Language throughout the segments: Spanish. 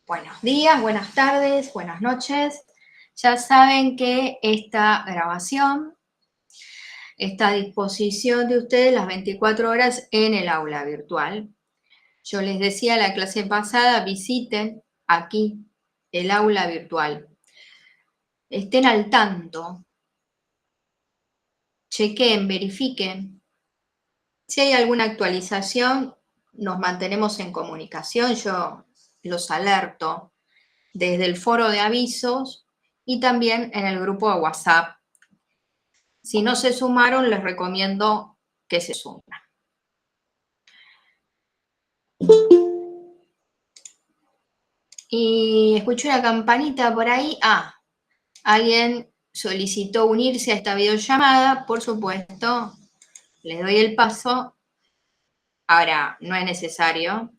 Buenos días, buenas tardes, buenas noches. Ya saben que esta grabación está a disposición de ustedes las 24 horas en el aula virtual. Yo les decía la clase pasada, visiten aquí el aula virtual. Estén al tanto, chequen, verifiquen. Si hay alguna actualización, nos mantenemos en comunicación, yo los alerto desde el foro de avisos y también en el grupo de WhatsApp. Si no se sumaron, les recomiendo que se sumen. Y escucho una campanita por ahí. Alguien solicitó unirse a esta videollamada. Por supuesto, les doy el paso. Ahora, no es necesario.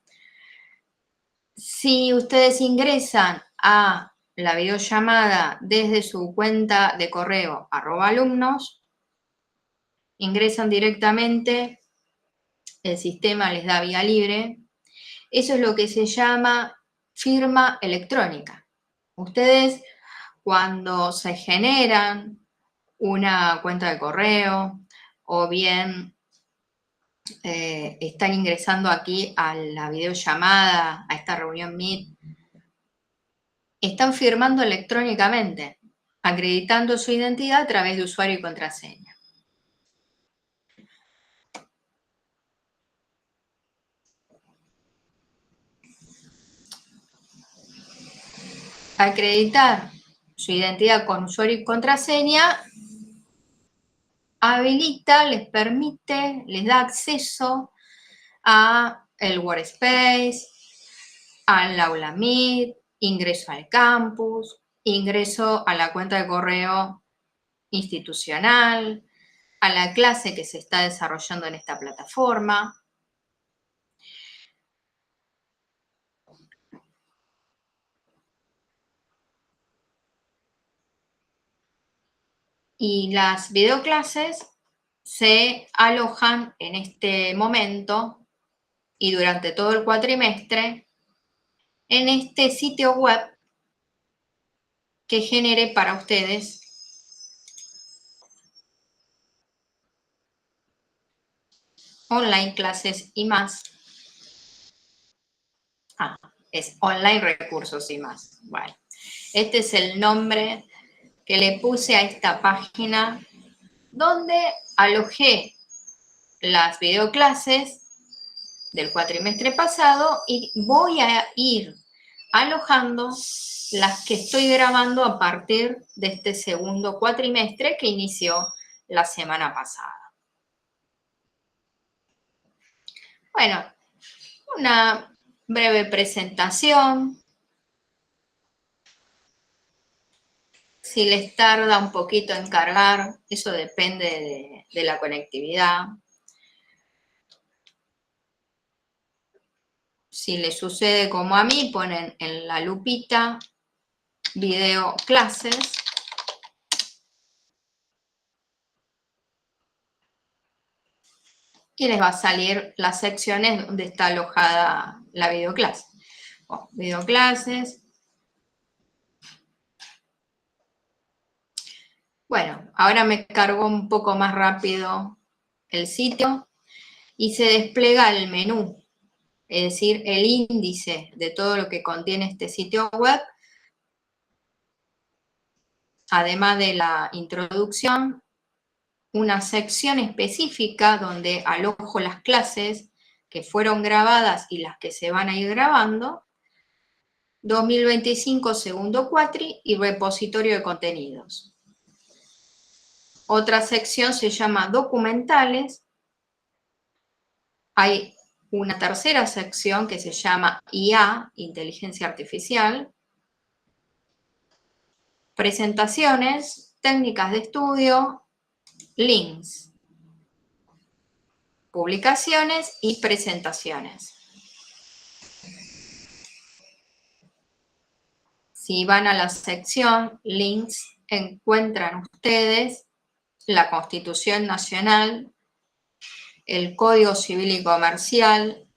Si ustedes ingresan a la videollamada desde su cuenta de correo @alumnos, ingresan directamente, el sistema les da vía libre. Eso es lo que se llama firma electrónica. Ustedes, cuando se generan una cuenta de correo o bien están ingresando aquí a la videollamada, a esta reunión Meet, están firmando electrónicamente, acreditando su identidad a través de usuario y contraseña. Acreditar su identidad con usuario y contraseña habilita, les permite, les da acceso a el Workspace, al aula Meet, ingreso al campus, ingreso a la cuenta de correo institucional, a la clase que se está desarrollando en esta plataforma. Y las videoclases se alojan en este momento y durante todo el cuatrimestre en este sitio web que genere para ustedes online clases y más. Es online recursos y más. Bueno, este es el nombre que le puse a esta página donde alojé las videoclases del cuatrimestre pasado y voy a ir alojando las que estoy grabando a partir de este segundo cuatrimestre que inició la semana pasada. Bueno, una breve presentación. Si les tarda un poquito en cargar, eso depende de la conectividad. Si les sucede como a mí, ponen en la lupita video clases. Y les va a salir las secciones donde está alojada la videoclase. Bueno, videoclases. Bueno, ahora me cargó un poco más rápido el sitio y se despliega el menú, es decir, el índice de todo lo que contiene este sitio web, además de la introducción, una sección específica donde alojo las clases que fueron grabadas y las que se van a ir grabando, 2025 segundo cuatri y repositorio de contenidos. Otra sección se llama documentales. Hay una tercera sección que se llama IA, inteligencia artificial. Presentaciones, técnicas de estudio, links, publicaciones y presentaciones. Si van a la sección links, encuentran ustedes la Constitución Nacional, el Código Civil y Comercial,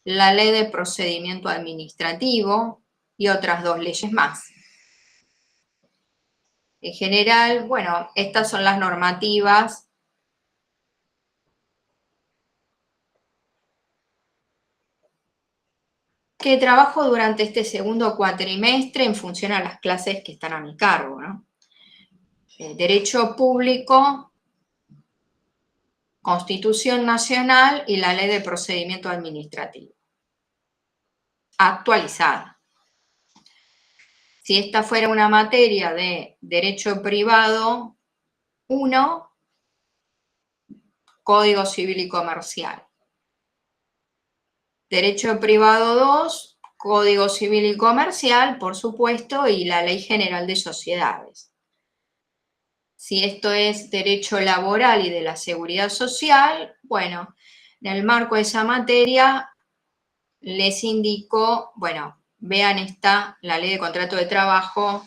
la Ley de Procedimiento Administrativo y otras 2 leyes más. En general, bueno, estas son las normativas que trabajo durante este segundo cuatrimestre en función a las clases que están a mi cargo, ¿no? Derecho público, Constitución Nacional y la Ley de Procedimiento Administrativo. Actualizada. Si esta fuera una materia de Derecho Privado 1, Código Civil y Comercial. Derecho Privado 2, Código Civil y Comercial, por supuesto, y la Ley General de Sociedades. Si esto es derecho laboral y de la seguridad social, bueno, en el marco de esa materia les indico, bueno, vean la ley de contrato de trabajo.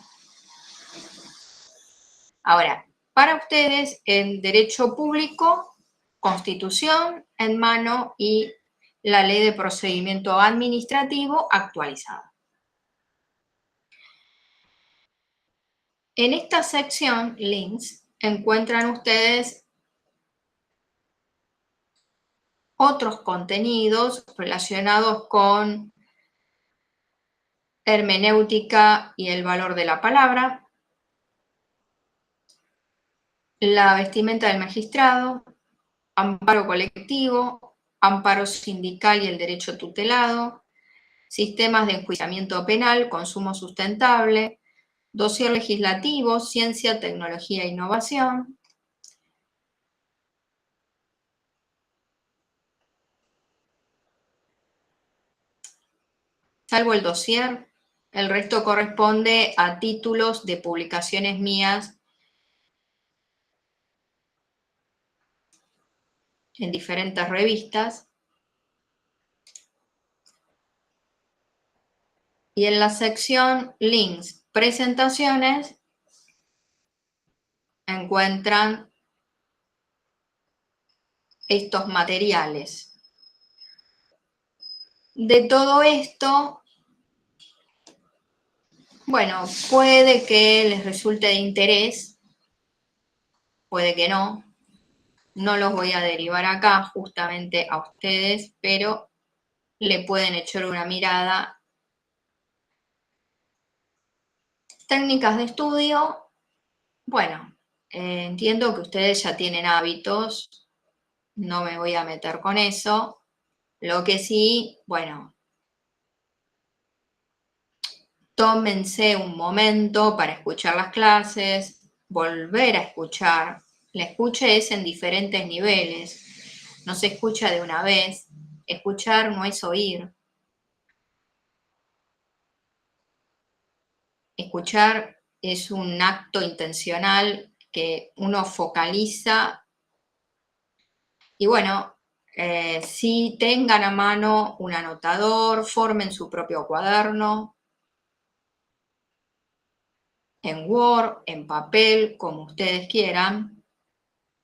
Ahora, para ustedes, en derecho público, Constitución en mano y la ley de procedimiento administrativo actualizada. En esta sección, links, encuentran ustedes otros contenidos relacionados con hermenéutica y el valor de la palabra, la vestimenta del magistrado, amparo colectivo, amparo sindical y el derecho tutelado, sistemas de enjuiciamiento penal, consumo sustentable, dossier legislativo, ciencia, tecnología e innovación. Salvo el dossier, el resto corresponde a títulos de publicaciones mías en diferentes revistas. Y en la sección links, presentaciones, encuentran estos materiales. De todo esto, bueno, puede que les resulte de interés, puede que no. No los voy a derivar acá justamente a ustedes, pero le pueden echar una mirada. Técnicas de estudio, bueno, entiendo que ustedes ya tienen hábitos, no me voy a meter con eso. Lo que sí, bueno, tómense un momento para escuchar las clases, volver a escuchar. La escucha es en diferentes niveles, no se escucha de una vez. Escuchar no es oír. Escuchar es un acto intencional que uno focaliza y bueno, si tengan a mano un anotador, formen su propio cuaderno, en Word, en papel, como ustedes quieran,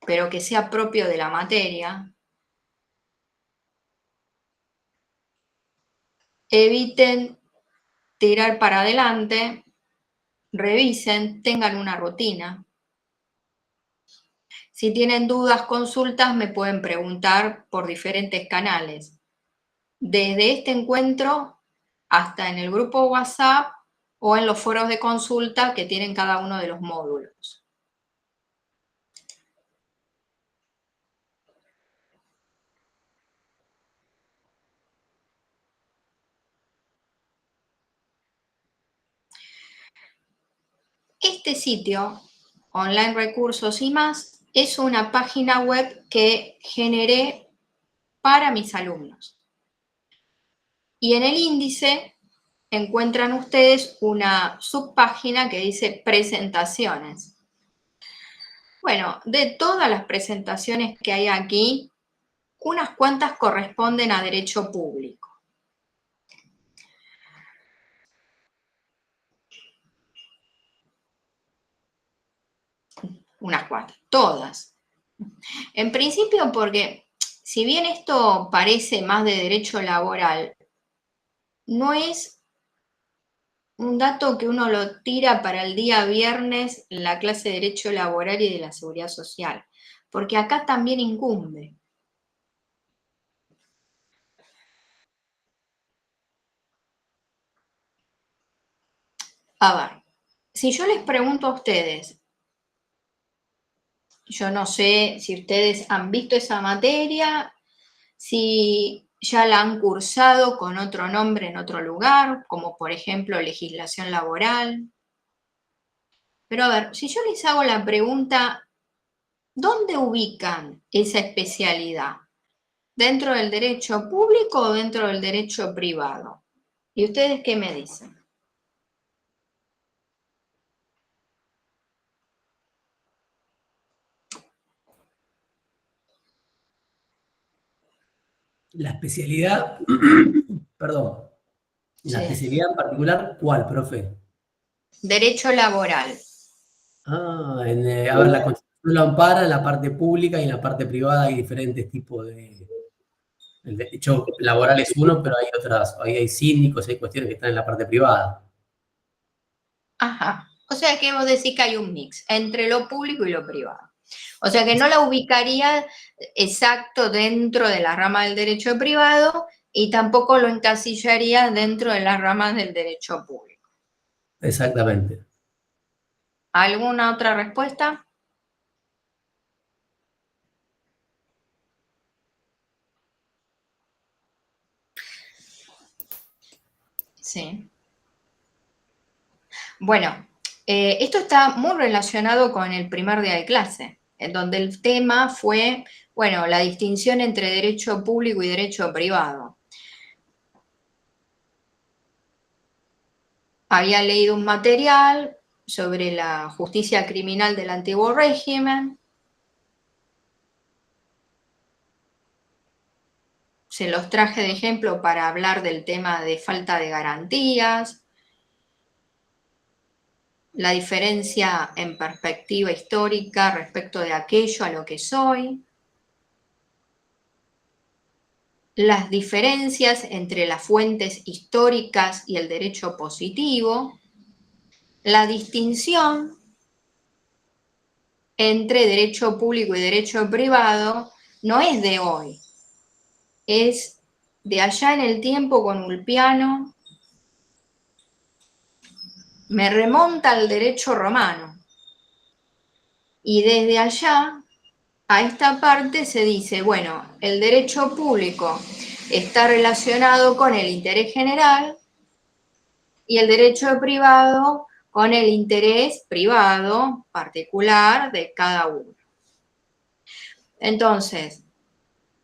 pero que sea propio de la materia. Eviten tirar para adelante, revisen, tengan una rutina. Si tienen dudas, consultas, me pueden preguntar por diferentes canales. Desde este encuentro hasta en el grupo WhatsApp o en los foros de consulta que tienen cada uno de los módulos. Este sitio, Online Recursos y más, es una página web que generé para mis alumnos. Y en el índice encuentran ustedes una subpágina que dice presentaciones. Bueno, de todas las presentaciones que hay aquí, unas cuantas corresponden a derecho público. Unas cuantas, todas. En principio porque, si bien esto parece más de derecho laboral, no es un dato que uno lo tira para el día viernes en la clase de Derecho Laboral y de la Seguridad Social, porque acá también incumbe. A ver, si yo les pregunto a ustedes, yo no sé si ustedes han visto esa materia, si ya la han cursado con otro nombre en otro lugar, como por ejemplo legislación laboral. Pero a ver, si yo les hago la pregunta, ¿dónde ubican esa especialidad? ¿Dentro del derecho público o dentro del derecho privado? ¿Y ustedes qué me dicen? La especialidad, perdón, la Sí. especialidad en particular, ¿cuál, profe? Derecho laboral. A ver, la Constitución lo ampara en la parte pública y en la parte privada hay diferentes tipos de... El derecho laboral es uno, pero hay otras, ahí hay síndicos, hay cuestiones que están en la parte privada. Ajá. O sea que vos decís que hay un mix entre lo público y lo privado. O sea que no la ubicaría exacto dentro de la rama del derecho privado y tampoco lo encasillaría dentro de las ramas del derecho público. Exactamente. ¿Alguna otra respuesta? Sí. Bueno, esto está muy relacionado con el primer día de clase, en donde el tema fue, bueno, la distinción entre derecho público y derecho privado. Había leído un material sobre la justicia criminal del antiguo régimen. Se los traje de ejemplo para hablar del tema de falta de garantías, la diferencia en perspectiva histórica respecto de aquello a lo que soy, las diferencias entre las fuentes históricas y el derecho positivo, la distinción entre derecho público y derecho privado no es de hoy, es de allá en el tiempo con Ulpiano, me remonta al derecho romano. Y desde allá a esta parte se dice, bueno, el derecho público está relacionado con el interés general y el derecho privado con el interés privado particular de cada uno. Entonces,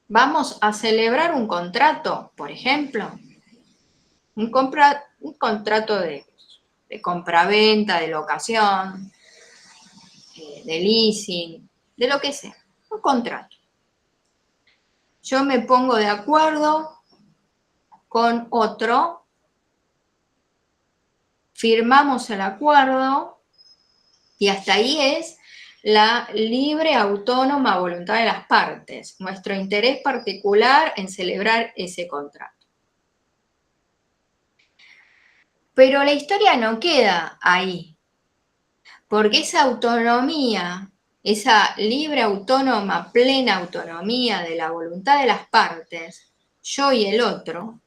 vamos a celebrar un contrato, por ejemplo, un contrato de compraventa, de locación, de leasing, de lo que sea, un contrato. Yo me pongo de acuerdo con otro, firmamos el acuerdo y hasta ahí es la libre, autónoma voluntad de las partes, nuestro interés particular en celebrar ese contrato. Pero la historia no queda ahí, porque esa autonomía, esa libre, autónoma, plena autonomía de la voluntad de las partes, yo y el otro,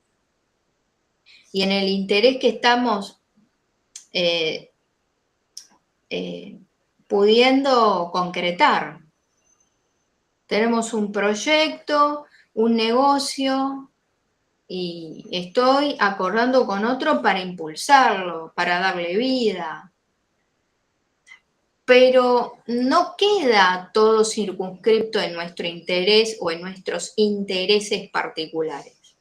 y en el interés que estamos eh, pudiendo concretar. Tenemos un proyecto, un negocio, y estoy acordando con otro para impulsarlo, para darle vida. Pero no queda todo circunscripto en nuestro interés o en nuestros intereses particulares,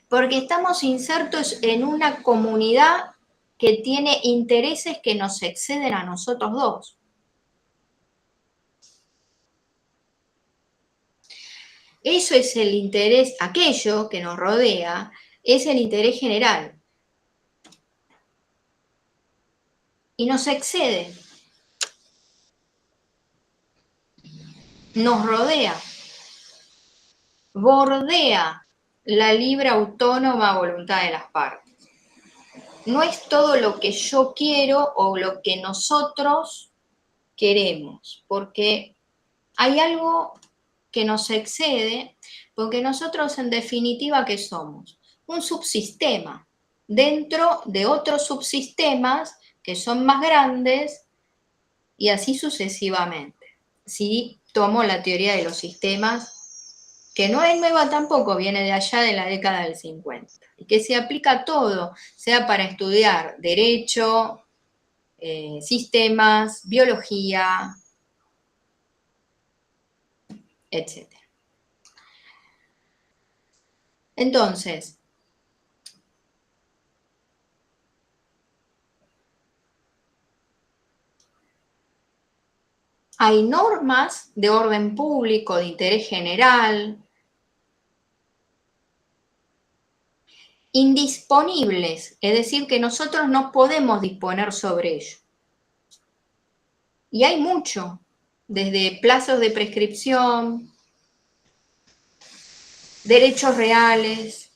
porque estamos insertos en una comunidad que tiene intereses que nos exceden a nosotros dos. Eso es el interés, aquello que nos rodea, es el interés general y nos excede, nos rodea, bordea la libre autónoma voluntad de las partes. no es todo lo que yo quiero o lo que nosotros queremos, porque hay algo que nos excede, porque nosotros en definitiva, ¿qué somos? Un subsistema dentro de otros subsistemas que son más grandes y así sucesivamente. Si tomo la teoría de los sistemas, que no es nueva tampoco, viene de allá de la década del 50, y que se aplica a todo, sea para estudiar derecho, sistemas, biología, etc. Entonces, hay normas de orden público, de interés general, indisponibles, es decir, que nosotros no podemos disponer sobre ello. Y hay mucho, desde plazos de prescripción, derechos reales,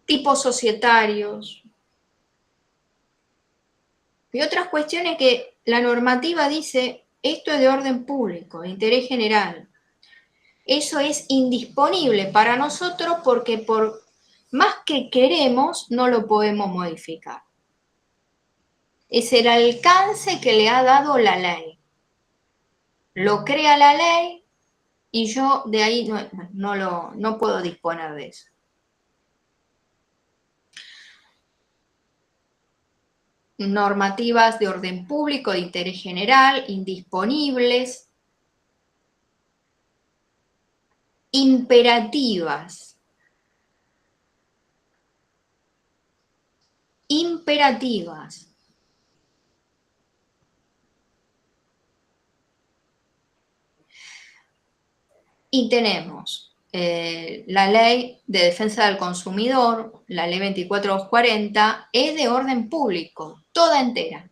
tipos societarios y otras cuestiones que la normativa dice, esto es de orden público, de interés general. Eso es indisponible para nosotros porque por más que queremos, no lo podemos modificar. Es el alcance que le ha dado la ley. Lo crea la ley y yo de ahí no puedo disponer de eso. Normativas de orden público, de interés general, indisponibles, imperativas. Imperativas. Y tenemos la Ley de Defensa del Consumidor, la Ley 24240, es de orden público, toda entera.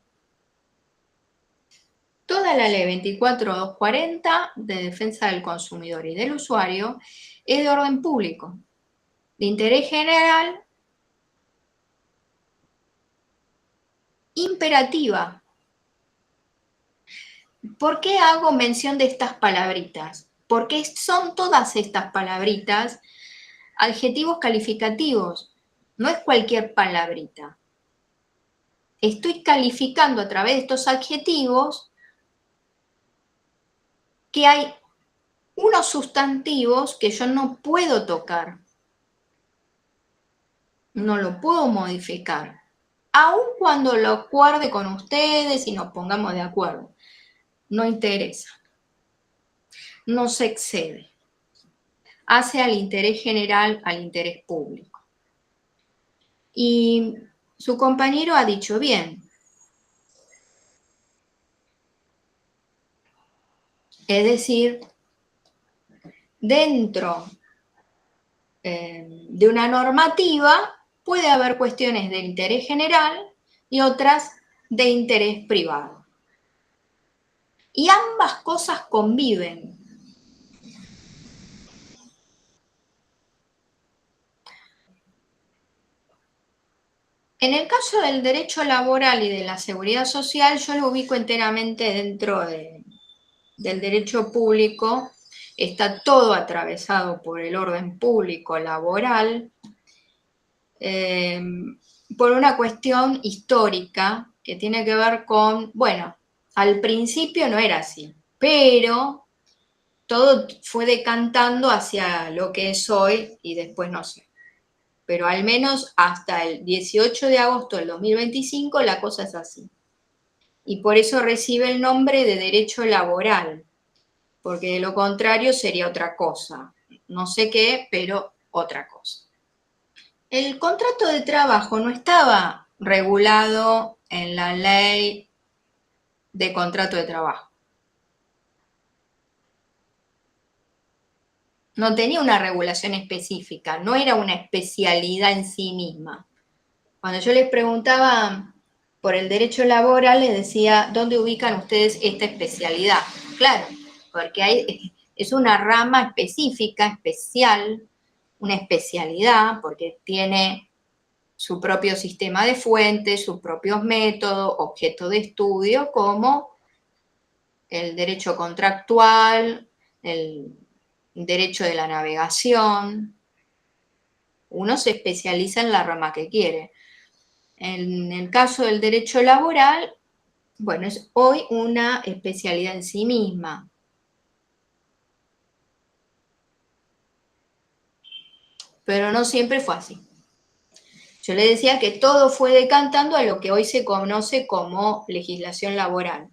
Toda la Ley 24240 de Defensa del Consumidor y del Usuario es de orden público, de interés general, imperativa. ¿Por qué hago mención de estas palabritas? Porque son todas estas palabritas adjetivos calificativos, no es cualquier palabrita. Estoy calificando a través de estos adjetivos que hay unos sustantivos que yo no puedo tocar, no lo puedo modificar, aun cuando lo acuerde con ustedes y nos pongamos de acuerdo. No interesa, no se excede, hace al interés general, al interés público. Y su compañero ha dicho bien, es decir, dentro de una normativa puede haber cuestiones de interés general y otras de interés privado. Y ambas cosas conviven. En el caso del derecho laboral y de la seguridad social, yo lo ubico enteramente dentro del derecho público. Está todo atravesado por el orden público laboral, por una cuestión histórica que tiene que ver con, bueno, al principio no era así, pero todo fue decantando hacia lo que es hoy y después no sé. Pero al menos hasta el 18 de agosto del 2025 la cosa es así. Y por eso recibe el nombre de derecho laboral, porque de lo contrario sería otra cosa. No sé qué, pero otra cosa. El contrato de trabajo no estaba regulado en la ley de contrato de trabajo. No tenía una regulación específica, no era una especialidad en sí misma. Cuando yo les preguntaba por el derecho laboral, les decía, ¿dónde ubican ustedes esta especialidad? Claro, porque es una rama específica, especial, una especialidad, porque tiene su propio sistema de fuentes, sus propios métodos, objeto de estudio, como el derecho contractual, el derecho de la navegación. Uno se especializa en la rama que quiere. En el caso del derecho laboral, bueno, es hoy una especialidad en sí misma. Pero no siempre fue así. Yo le decía que todo fue decantando a lo que hoy se conoce como legislación laboral.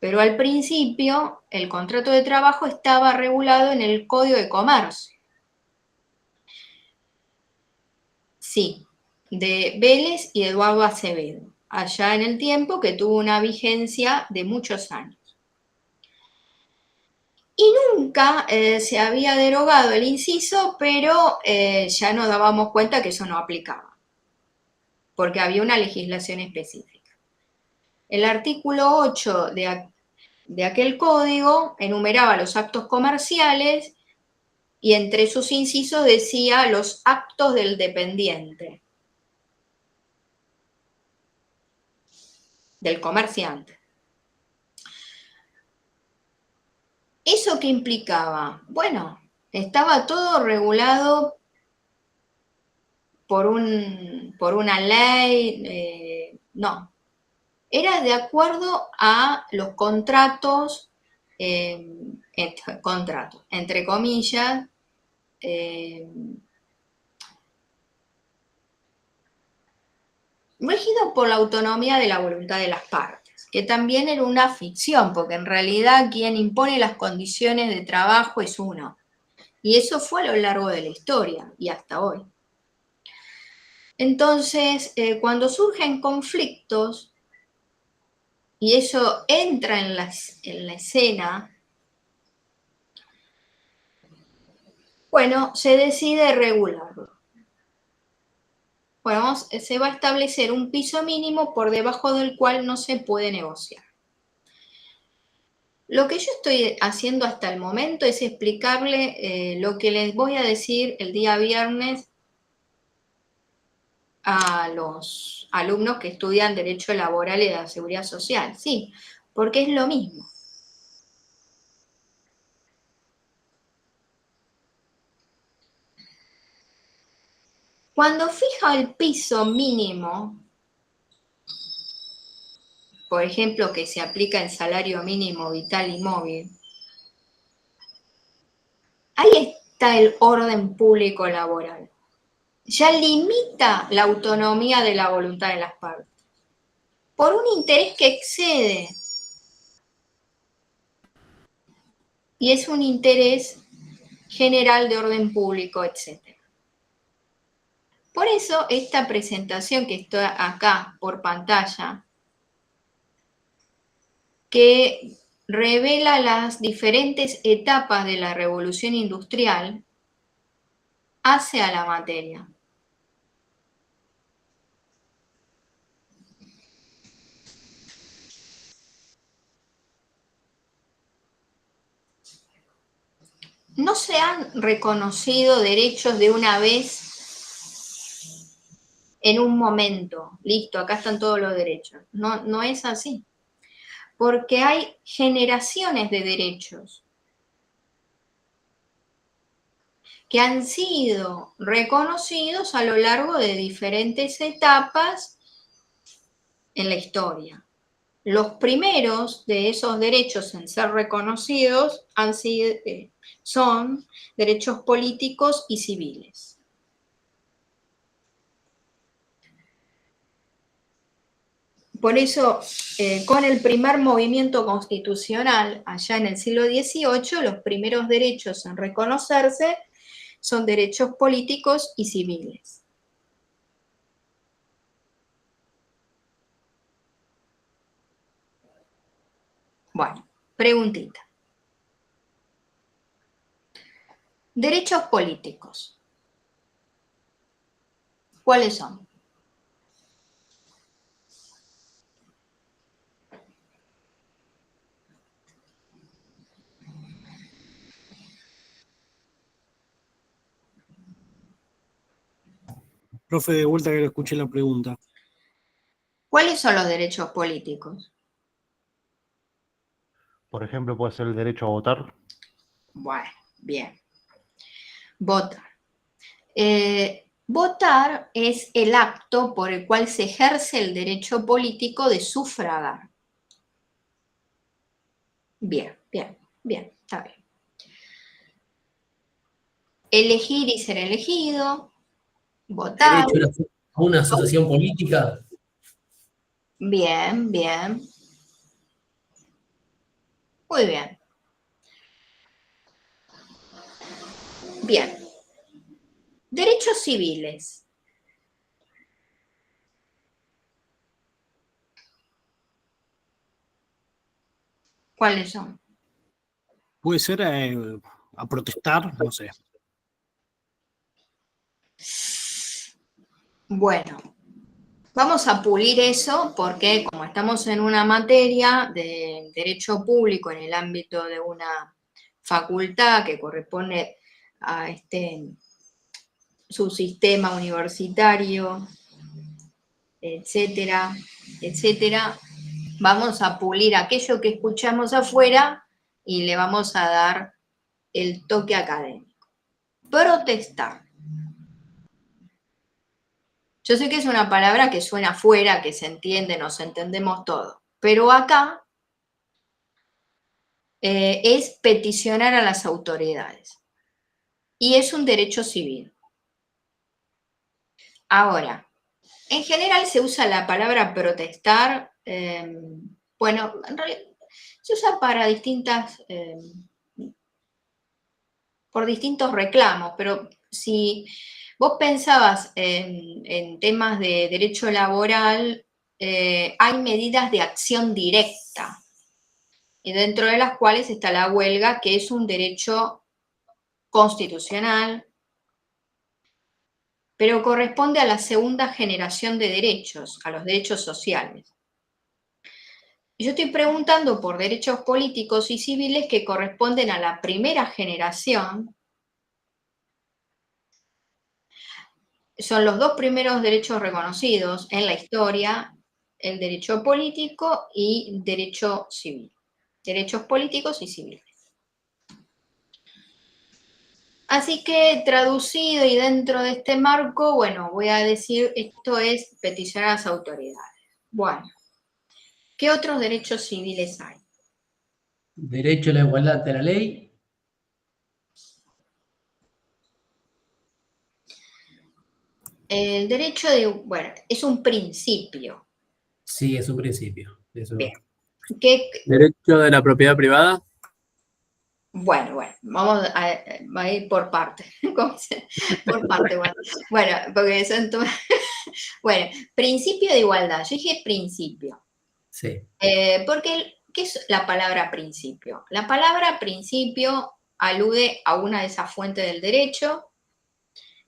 Pero al principio el contrato de trabajo estaba regulado en el Código de Comercio. Sí, de Vélez y Eduardo Acevedo, allá en el tiempo que tuvo una vigencia de muchos años. Y nunca se había derogado el inciso, pero ya nos dábamos cuenta que eso no aplicaba, porque había una legislación específica. El artículo 8 de aquel código enumeraba los actos comerciales y entre sus incisos decía los actos del dependiente, del comerciante. ¿Eso qué implicaba? Bueno, estaba todo regulado por una ley, no. Era de acuerdo a los contratos, entre comillas, regido por la autonomía de la voluntad de las partes, que también era una ficción, porque en realidad quien impone las condiciones de trabajo es uno. Y eso fue a lo largo de la historia y hasta hoy. Entonces, cuando surgen conflictos, y eso entra en la escena, bueno, se decide regularlo. Bueno, se va a establecer un piso mínimo por debajo del cual no se puede negociar. Lo que yo estoy haciendo hasta el momento es explicarle lo que les voy a decir el día viernes a los alumnos que estudian Derecho Laboral y de la Seguridad Social. Sí, porque es lo mismo. Cuando fija el piso mínimo, por ejemplo, que se aplica el salario mínimo vital y móvil, ahí está el orden público laboral. Ya limita la autonomía de la voluntad de las partes por un interés que excede, y es un interés general de orden público, etc. Por eso esta presentación que está acá por pantalla, que revela las diferentes etapas de la revolución industrial, hace a la materia. No se han reconocido derechos de una vez en un momento. Listo, acá están todos los derechos. No, no es así. Porque hay generaciones de derechos que han sido reconocidos a lo largo de diferentes etapas en la historia. Los primeros de esos derechos en ser reconocidos son derechos políticos y civiles. Por eso, con el primer movimiento constitucional, allá en el siglo XVIII, los primeros derechos en reconocerse son derechos políticos y civiles. Bueno, preguntita. Derechos políticos. ¿Cuáles son? Profe, de vuelta que le escuché la pregunta. ¿Cuáles son los derechos políticos? Por ejemplo, puede ser el derecho a votar. Bueno, bien. Votar. Votar es el acto por el cual se ejerce el derecho político de sufragar. Bien, bien, bien, está bien. Elegir y ser elegido, votar. Derecho a una asociación política. Bien, bien. Muy bien. Bien. Derechos civiles. ¿Cuáles son? Puede ser a protestar, no sé. Bueno, vamos a pulir eso porque como estamos en una materia de derecho público en el ámbito de una facultad que corresponde a su sistema universitario, etcétera, etcétera, vamos a pulir aquello que escuchamos afuera y le vamos a dar el toque académico. Protestar. Yo sé que es una palabra que suena afuera, que se entiende, nos entendemos todo, pero acá es peticionar a las autoridades y es un derecho civil. Ahora, en general se usa la palabra protestar, bueno, en realidad se usa para por distintos reclamos, pero si vos pensabas en temas de derecho laboral, hay medidas de acción directa, y dentro de las cuales está la huelga, que es un derecho constitucional, pero corresponde a la segunda generación de derechos, a los derechos sociales. Yo estoy preguntando por derechos políticos y civiles que corresponden a la primera generación. Son los dos primeros derechos reconocidos en la historia, el derecho político y derecho civil. Derechos políticos y civiles. Así que traducido y dentro de este marco, bueno, voy a decir, esto es peticionar a las autoridades. Bueno, ¿qué otros derechos civiles hay? Derecho a la igualdad ante la ley. El derecho de, bueno, es un principio. Sí, es un principio. Eso. Bien. Derecho de la propiedad privada. Bueno, vamos a ir por parte. Por parte, bueno. Bueno, porque son bueno, principio de igualdad. Yo dije principio. Sí. Porque, ¿qué es la palabra principio? La palabra principio alude a una de esas fuentes del derecho,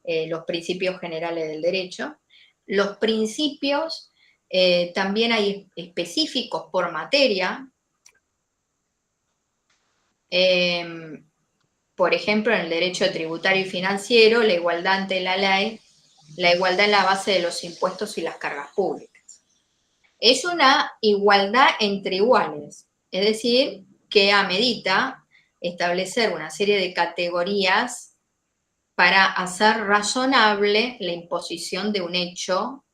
los principios generales del derecho. Los principios también hay específicos por materia. Por ejemplo, en el derecho tributario y financiero, la igualdad ante la ley, la igualdad en la base de los impuestos y las cargas públicas. Es una igualdad entre iguales, es decir, que amerita establecer una serie de categorías para hacer razonable la imposición de un hecho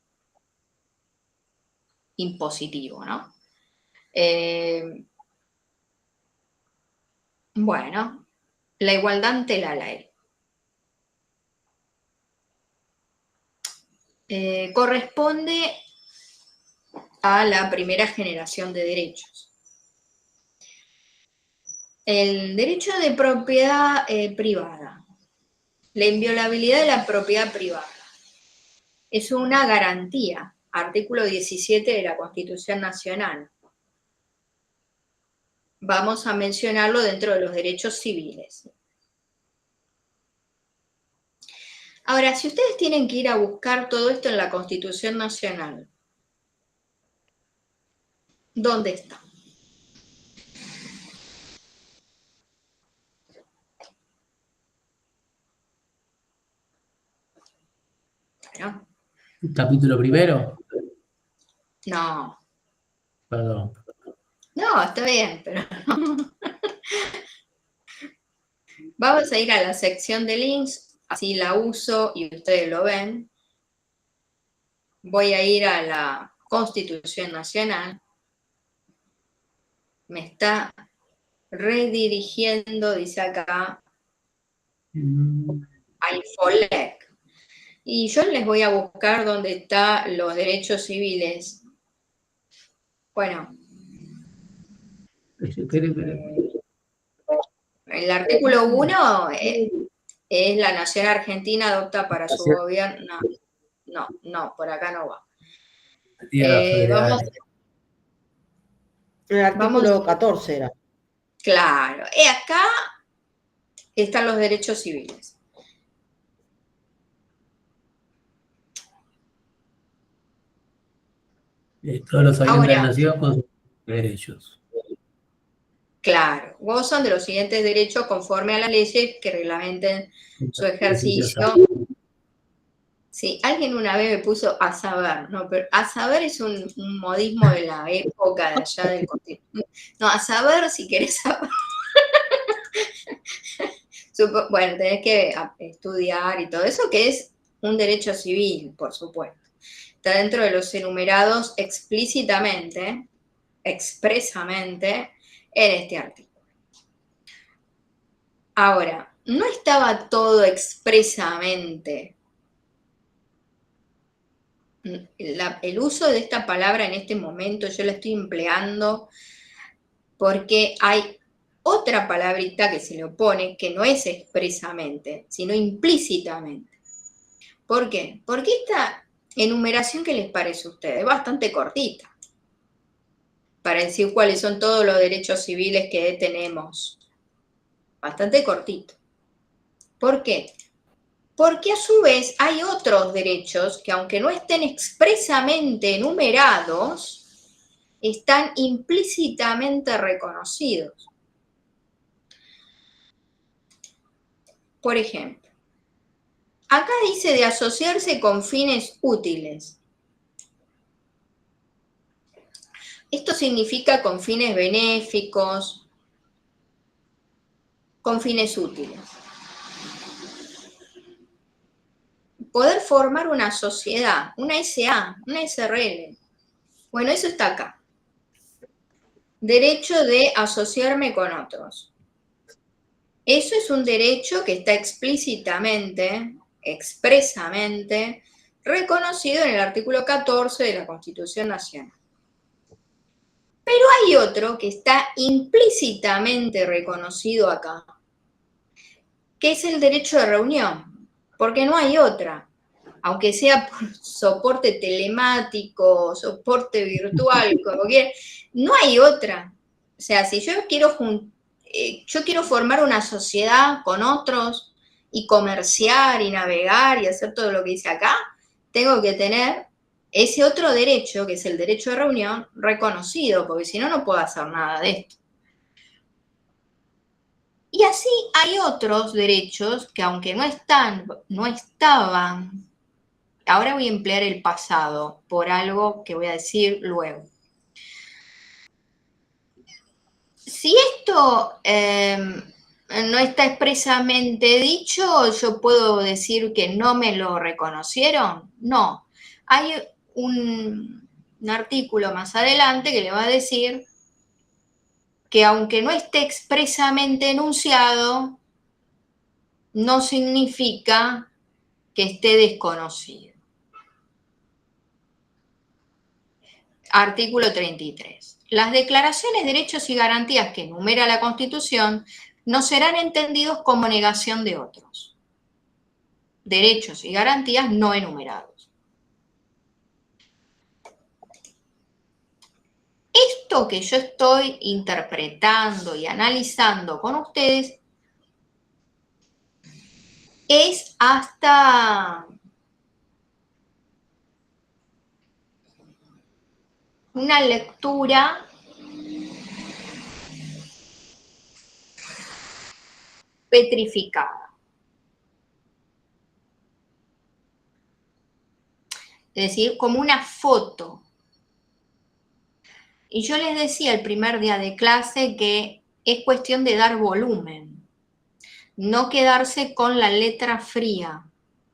impositivo, ¿no? Bueno, la igualdad ante la ley. Corresponde a la primera generación de derechos. El derecho de propiedad privada, la inviolabilidad de la propiedad privada, es una garantía, artículo 17 de la Constitución Nacional. Vamos a mencionarlo dentro de los derechos civiles. Ahora, si ustedes tienen que ir a buscar todo esto en la Constitución Nacional, ¿dónde está? Bueno, Capítulo primero, No, perdón. no, está bien, pero no. Vamos a ir a la sección de links, así la uso y ustedes lo ven. Voy a ir a la Constitución Nacional. Me está redirigiendo, dice acá, a Infolec. Y yo les voy a buscar dónde están los derechos civiles. Bueno, Espere. el artículo 1 es la nación argentina adopta para su gobierno. No, por acá no va. Vamos, El artículo 14 era. claro, acá están los derechos civiles. Todos los habitantes Ahora, nacidos con sus derechos. claro, gozan de los siguientes derechos conforme a las leyes que reglamenten su ejercicio. Sí, alguien una vez me puso a saber, no, pero a saber es un modismo de la época de allá del continente. No, a saber si querés saber. Bueno, tenés que estudiar y todo eso, que es un derecho civil, por supuesto. Está dentro de los enumerados expresamente, en este artículo. Ahora, no estaba todo expresamente. El uso de esta palabra en este momento yo la estoy empleando porque hay otra palabrita que se le opone que no es expresamente, sino implícitamente. ¿Por qué? Porque esta enumeración, ¿qué les parece a ustedes? Es bastante cortita para decir cuáles son todos los derechos civiles que tenemos. Bastante cortito. ¿Por qué? Porque a su vez hay otros derechos que, aunque no estén expresamente enumerados, están implícitamente reconocidos. Por ejemplo, acá dice de asociarse con fines útiles. Esto significa con fines benéficos, con fines útiles. Poder formar una sociedad, una SA, una SRL. Bueno, eso está acá. Derecho de asociarme con otros. Eso es un derecho que está explícitamente, expresamente, reconocido en el artículo 14 de la Constitución Nacional. Pero hay otro que está implícitamente reconocido acá, que es el derecho de reunión, porque no hay otra, aunque sea por soporte telemático, soporte virtual, como quieran, no hay otra. O sea, si yo quiero formar una sociedad con otros y comerciar y navegar y hacer todo lo que dice acá, tengo que tener ese otro derecho, que es el derecho de reunión, reconocido, porque si no, no puedo hacer nada de esto. Y así hay otros derechos que aunque no estaban, ahora voy a emplear el pasado por algo que voy a decir luego. Si esto no está expresamente dicho, ¿yo puedo decir que no me lo reconocieron? No. Hay un artículo más adelante que le va a decir que aunque no esté expresamente enunciado, no significa que esté desconocido. Artículo 33. Las declaraciones, derechos y garantías que enumera la Constitución no serán entendidos como negación de otros. Derechos y garantías no enumerados. Esto que yo estoy interpretando y analizando con ustedes es hasta una lectura petrificada. es decir, como una foto. Y yo les decía el primer día de clase que es cuestión de dar volumen, no quedarse con la letra fría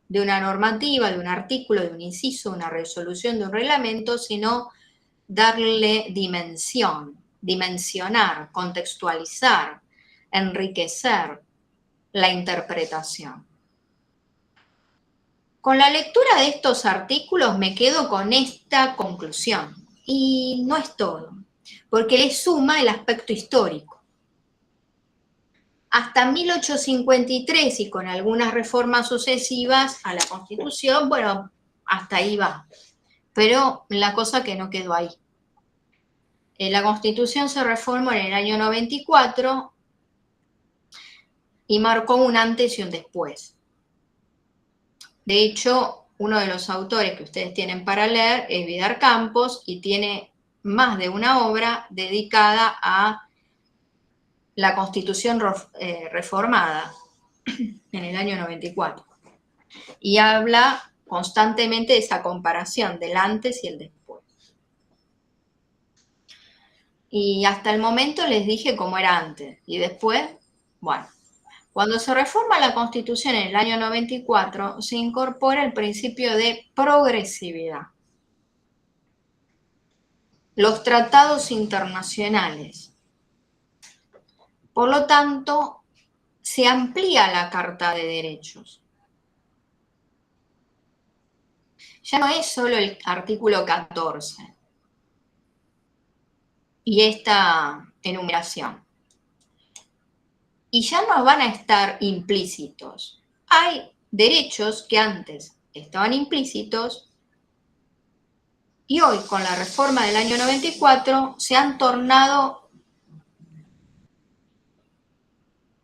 de una normativa, de un artículo, de un inciso, una resolución, de un reglamento, sino darle dimensión, dimensionar, contextualizar, enriquecer la interpretación. Con la lectura de estos artículos me quedo con esta conclusión. Y no es todo, porque le suma el aspecto histórico. Hasta 1853 y con algunas reformas sucesivas a la Constitución, bueno, hasta ahí va. Pero la cosa que no quedó ahí. La Constitución se reformó en el año 94 y marcó un antes y un después. De hecho, uno de los autores que ustedes tienen para leer es Vidar Campos y tiene más de una obra dedicada a la Constitución reformada en el año 94. Y habla constantemente de esa comparación del antes y el después. Y hasta el momento les dije cómo era antes. Y después, bueno, cuando se reforma la Constitución en el año 94, se incorpora el principio de progresividad. Los tratados internacionales. Por lo tanto, se amplía la Carta de Derechos. Ya no es solo el artículo 14 y esta enumeración. Y ya no van a estar implícitos. Hay derechos que antes estaban implícitos y hoy, con la reforma del año 94, se han tornado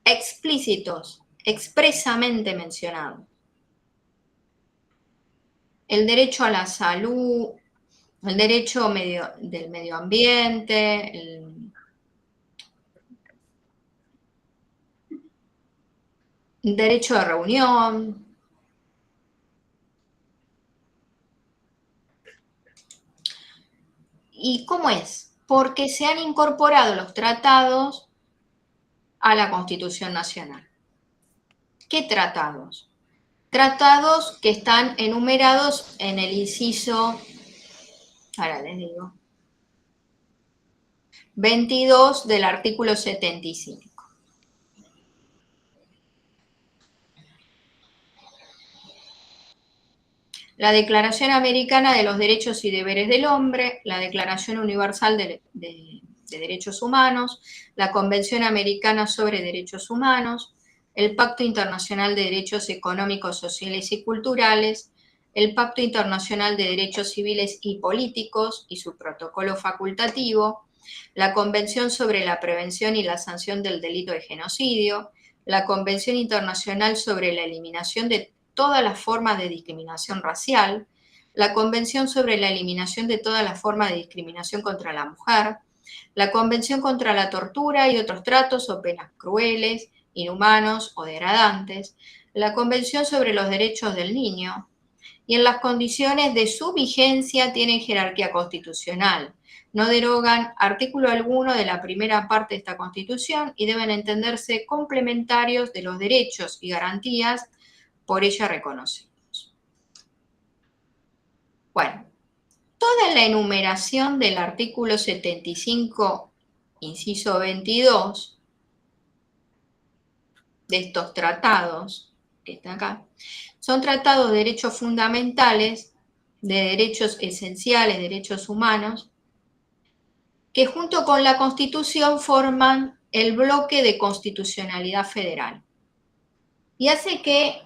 explícitos, expresamente mencionados. El derecho a la salud, el derecho del medio ambiente, el derecho de reunión. ¿Y cómo es? Porque se han incorporado los tratados a la Constitución Nacional. ¿Qué tratados? Tratados que están enumerados en el inciso, ahora les digo, 22 del artículo 75. La Declaración Americana de los Derechos y Deberes del Hombre, la Declaración Universal de Derechos Humanos, la Convención Americana sobre Derechos Humanos, el Pacto Internacional de Derechos Económicos, Sociales y Culturales, el Pacto Internacional de Derechos Civiles y Políticos y su protocolo facultativo, la Convención sobre la Prevención y la Sanción del Delito de Genocidio, la Convención Internacional sobre la Eliminación de todas las formas de discriminación racial, la Convención sobre la Eliminación de todas las formas de discriminación contra la mujer, la Convención contra la Tortura y otros tratos o penas crueles, inhumanos o degradantes, la Convención sobre los Derechos del Niño, y en las condiciones de su vigencia tienen jerarquía constitucional. No derogan artículo alguno de la primera parte de esta Constitución y deben entenderse complementarios de los derechos y garantías por ella reconocidos. Bueno, toda la enumeración del artículo 75, inciso 22, de estos tratados que están acá, son tratados de derechos fundamentales, de derechos esenciales, derechos humanos, que junto con la Constitución forman el bloque de constitucionalidad federal. Y hace que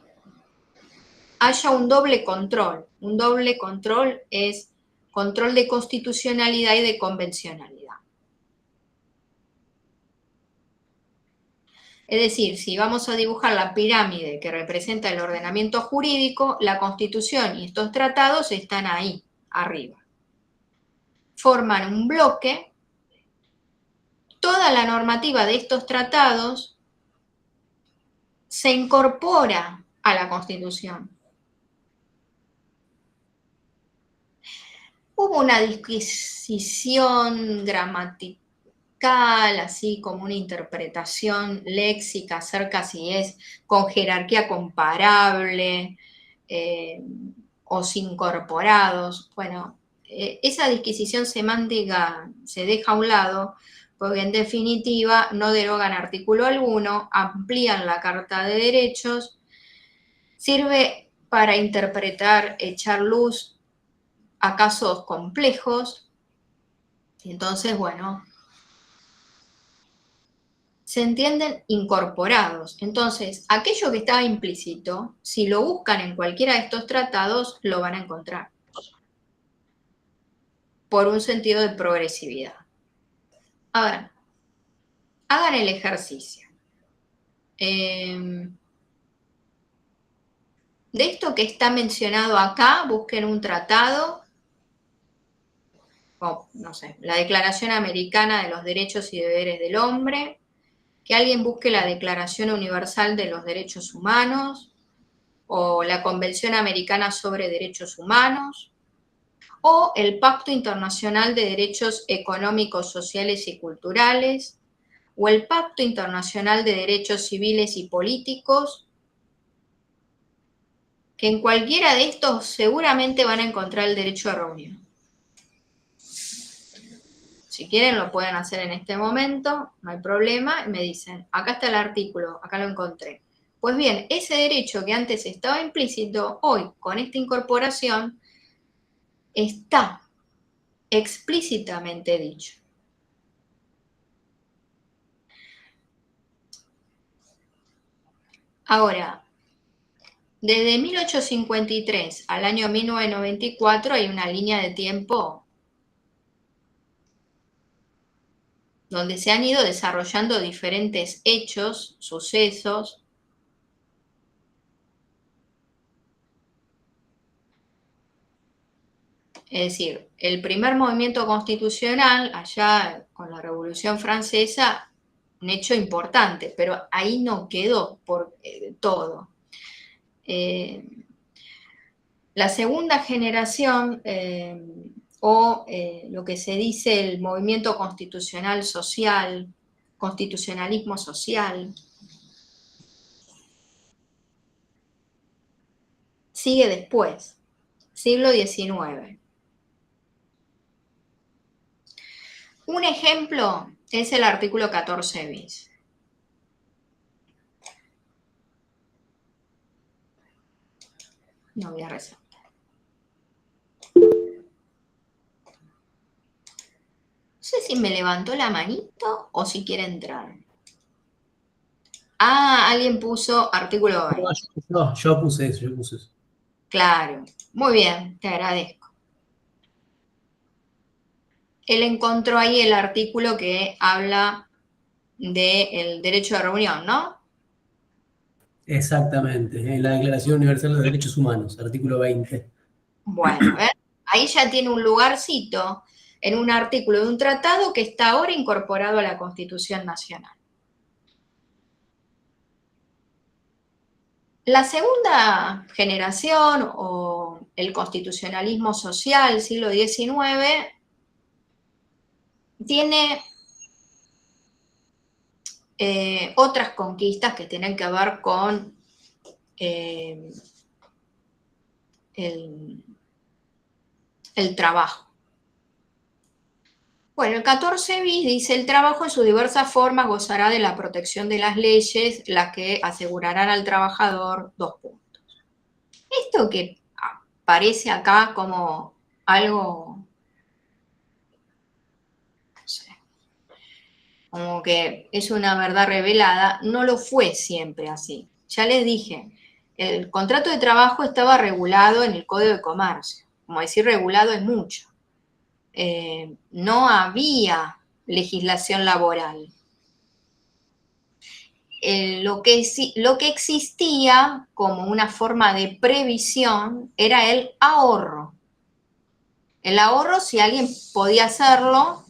haya un doble control. Un doble control es control de constitucionalidad y de convencionalidad. Es decir, si vamos a dibujar la pirámide que representa el ordenamiento jurídico, la Constitución y estos tratados están ahí, arriba. Forman un bloque. Toda la normativa de estos tratados se incorpora a la Constitución. Hubo una disquisición gramatical, así como una interpretación léxica acerca si es con jerarquía comparable o sin incorporados. Bueno, esa disquisición semántica se deja a un lado, porque en definitiva no derogan artículo alguno, amplían la Carta de Derechos, sirve para interpretar, echar luz a casos complejos, y entonces, bueno, se entienden incorporados. Entonces, aquello que estaba implícito, si lo buscan en cualquiera de estos tratados, lo van a encontrar, por un sentido de progresividad. Ahora, hagan el ejercicio. De esto que está mencionado acá, busquen un tratado, o, no sé, la Declaración Americana de los Derechos y Deberes del Hombre, que alguien busque la Declaración Universal de los Derechos Humanos, o la Convención Americana sobre Derechos Humanos, o el Pacto Internacional de Derechos Económicos, Sociales y Culturales, o el Pacto Internacional de Derechos Civiles y Políticos, que en cualquiera de estos seguramente van a encontrar el derecho de reunión. Si quieren lo pueden hacer en este momento, no hay problema, y me dicen, acá está el artículo, acá lo encontré. Pues bien, ese derecho que antes estaba implícito, hoy con esta incorporación, está explícitamente dicho. Ahora, desde 1853 al año 1994 hay una línea de tiempo donde se han ido desarrollando diferentes hechos, sucesos. Es decir, el primer movimiento constitucional, allá con la Revolución Francesa, un hecho importante, pero ahí no quedó por todo. La segunda generación, lo que se dice el movimiento constitucional social, constitucionalismo social, sigue después, siglo XIX. Un ejemplo es el artículo 14 bis. No voy a rezar. No sé si me levantó la manito o si quiere entrar. Ah, alguien puso artículo 20. Yo puse eso. Claro, muy bien, te agradezco. Él encontró ahí el artículo que habla del derecho de reunión, ¿no? Exactamente, en la Declaración Universal de los Derechos Humanos, artículo 20. Bueno, ahí ya tiene un lugarcito en un artículo de un tratado que está ahora incorporado a la Constitución Nacional. La segunda generación, o el constitucionalismo social, siglo XIX, tiene otras conquistas que tienen que ver con el trabajo. Bueno, el 14 bis dice, el trabajo en sus diversas formas gozará de la protección de las leyes, las que asegurarán al trabajador 2 puntos. Esto que aparece acá como algo, no sé, como que es una verdad revelada, no lo fue siempre así. Ya les dije, el contrato de trabajo estaba regulado en el Código de Comercio. Como decir regulado es mucho. No había legislación laboral. Lo que existía como una forma de previsión era el ahorro. El ahorro, si alguien podía hacerlo,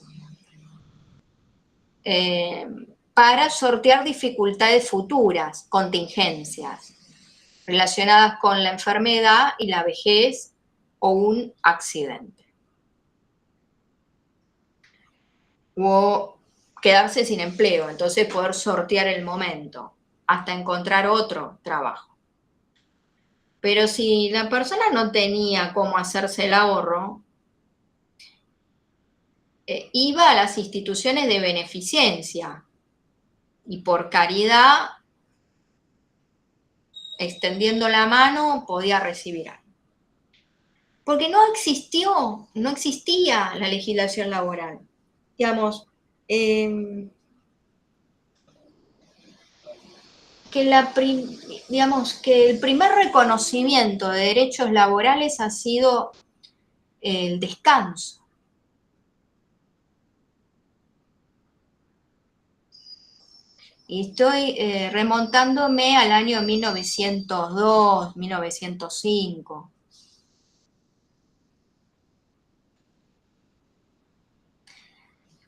para sortear dificultades futuras, contingencias, relacionadas con la enfermedad y la vejez o un accidente. o quedarse sin empleo, entonces poder sortear el momento hasta encontrar otro trabajo. Pero si la persona no tenía cómo hacerse el ahorro, iba a las instituciones de beneficencia y por caridad, extendiendo la mano, podía recibir algo. Porque no existía la legislación laboral. Digamos, que el primer reconocimiento de derechos laborales ha sido el descanso. Y estoy remontándome al año 1902, 1905.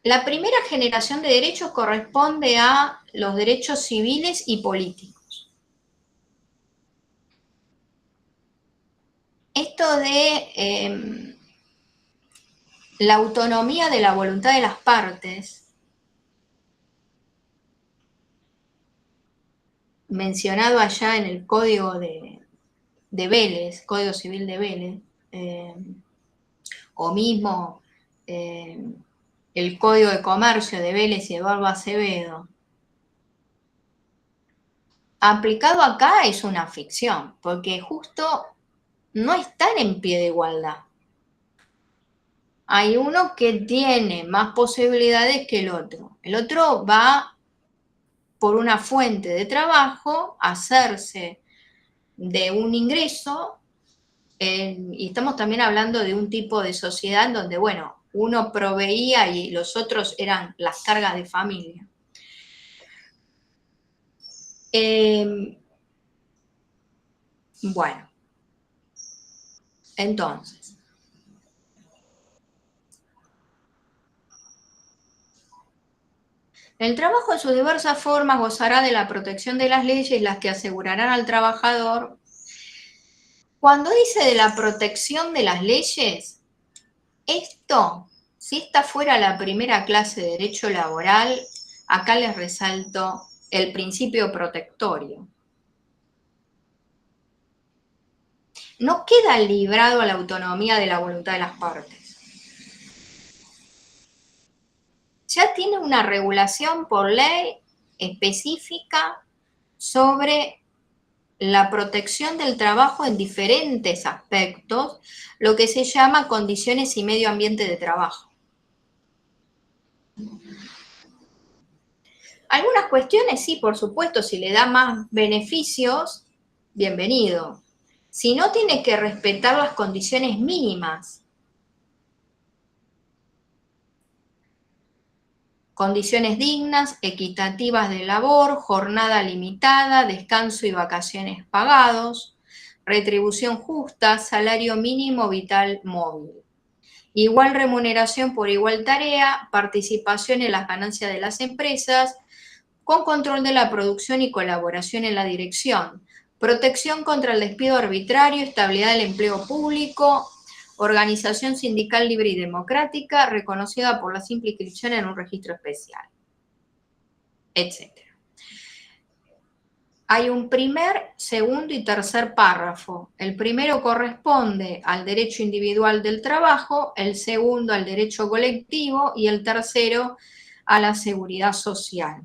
La primera generación de derechos corresponde a los derechos civiles y políticos. Esto de la autonomía de la voluntad de las partes, mencionado allá en el Código de Vélez, Código Civil de Vélez, o mismo el Código de Comercio de Vélez y Eduardo Acevedo, aplicado acá es una ficción, porque justo no están en pie de igualdad. Hay uno que tiene más posibilidades que el otro. El otro va por una fuente de trabajo a hacerse de un ingreso, y estamos también hablando de un tipo de sociedad donde, bueno, uno proveía y los otros eran las cargas de familia. Bueno, entonces, el trabajo en sus diversas formas gozará de la protección de las leyes, las que asegurarán al trabajador. Cuando dice de la protección de las leyes, esto, si esta fuera la primera clase de derecho laboral, acá les resalto el principio protectorio. No queda librado a la autonomía de la voluntad de las partes. Ya tiene una regulación por ley específica sobre la protección del trabajo en diferentes aspectos, lo que se llama condiciones y medio ambiente de trabajo. Algunas cuestiones sí, por supuesto, si le da más beneficios, bienvenido. Si no, tiene que respetar las condiciones mínimas. Condiciones dignas, equitativas de labor, jornada limitada, descanso y vacaciones pagados, retribución justa, salario mínimo vital móvil. Igual remuneración por igual tarea, participación en las ganancias de las empresas, con control de la producción y colaboración en la dirección, protección contra el despido arbitrario, estabilidad del empleo público, organización sindical libre y democrática, reconocida por la simple inscripción en un registro especial, etc. Hay un primer, segundo y tercer párrafo. El primero corresponde al derecho individual del trabajo, el segundo al derecho colectivo y el tercero a la seguridad social.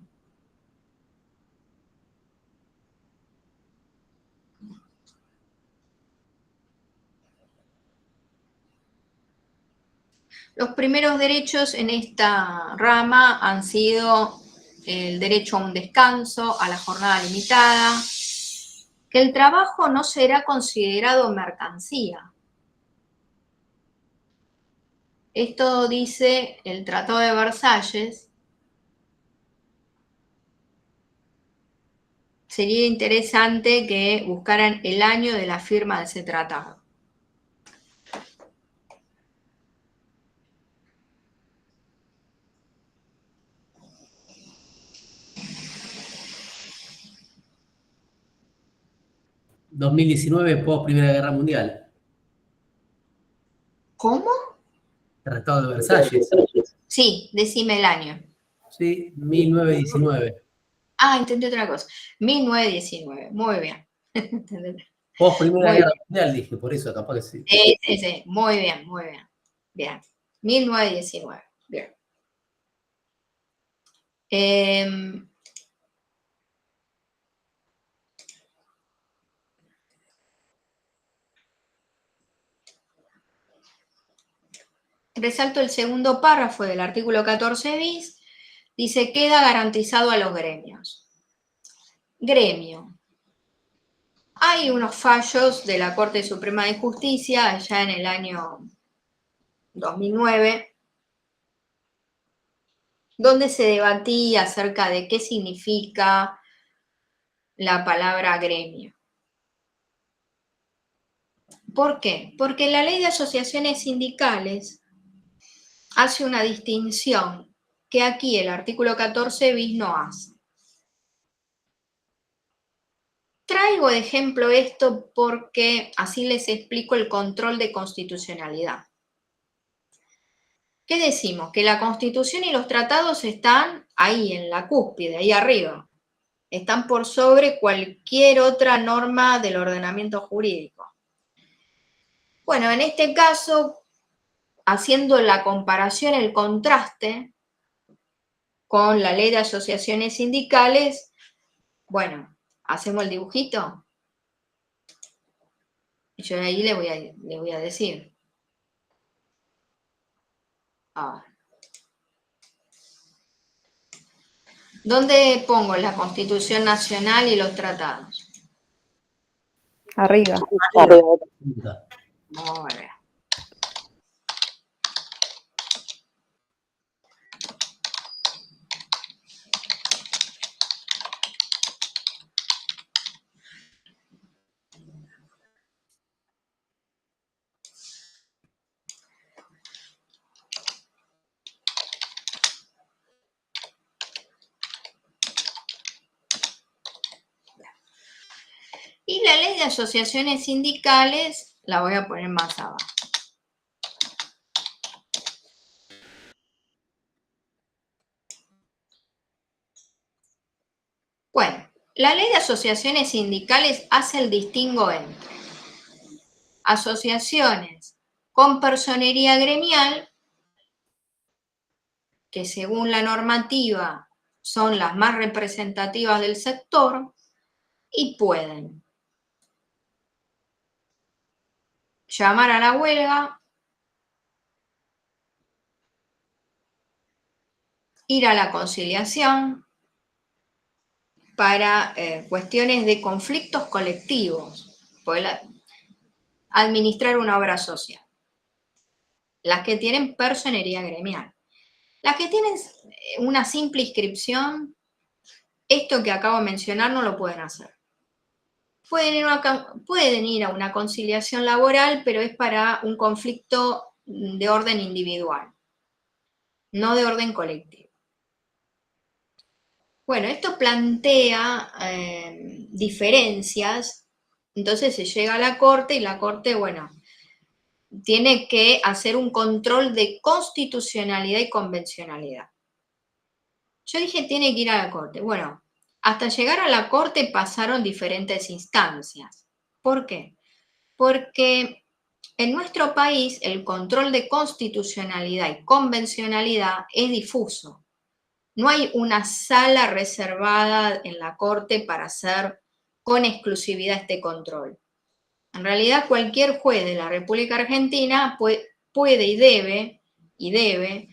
Los primeros derechos en esta rama han sido el derecho a un descanso, a la jornada limitada, que el trabajo no será considerado mercancía. Esto dice el Tratado de Versalles. Sería interesante que buscaran el año de la firma de ese tratado. ¿2019, post Primera Guerra Mundial? ¿Cómo? Tratado de Versalles. Sí, decime el año. Sí, 1919. Ah, entendí otra cosa. 1919, muy bien. Post Primera Muy Guerra bien. Mundial, dije, por eso, capaz que sí. Sí, muy bien, muy bien. Bien. 1919, bien. Resalto el segundo párrafo del artículo 14 bis. Dice, queda garantizado a los gremios. Gremio. Hay unos fallos de la Corte Suprema de Justicia ya en el año 2009, donde se debatía acerca de qué significa la palabra gremio. ¿Por qué? Porque la ley de asociaciones sindicales hace una distinción que aquí el artículo 14 bis no hace. Traigo de ejemplo esto porque así les explico el control de constitucionalidad. ¿Qué decimos? Que la Constitución y los tratados están ahí, en la cúspide, ahí arriba. Están por sobre cualquier otra norma del ordenamiento jurídico. Bueno, en este caso, haciendo la comparación, el contraste con la ley de asociaciones sindicales, bueno, hacemos el dibujito. Yo ahí le voy a decir. ¿Dónde pongo la Constitución Nacional y los tratados? Arriba. Muy bien. Y la ley de asociaciones sindicales la voy a poner más abajo. Bueno, la ley de asociaciones sindicales hace el distingo entre asociaciones con personería gremial, que según la normativa son las más representativas del sector, y pueden llamar a la huelga, ir a la conciliación para cuestiones de conflictos colectivos, administrar una obra social. Las que tienen personería gremial. Las que tienen una simple inscripción, esto que acabo de mencionar no lo pueden hacer. Pueden ir a una conciliación laboral, pero es para un conflicto de orden individual, no de orden colectivo. Bueno, esto plantea diferencias, entonces se llega a la Corte y la Corte, bueno, tiene que hacer un control de constitucionalidad y convencionalidad. Yo dije, tiene que ir a la Corte. Bueno, hasta llegar a la Corte pasaron diferentes instancias. ¿Por qué? Porque en nuestro país el control de constitucionalidad y convencionalidad es difuso. No hay una sala reservada en la Corte para hacer con exclusividad este control. En realidad, cualquier juez de la República Argentina puede y debe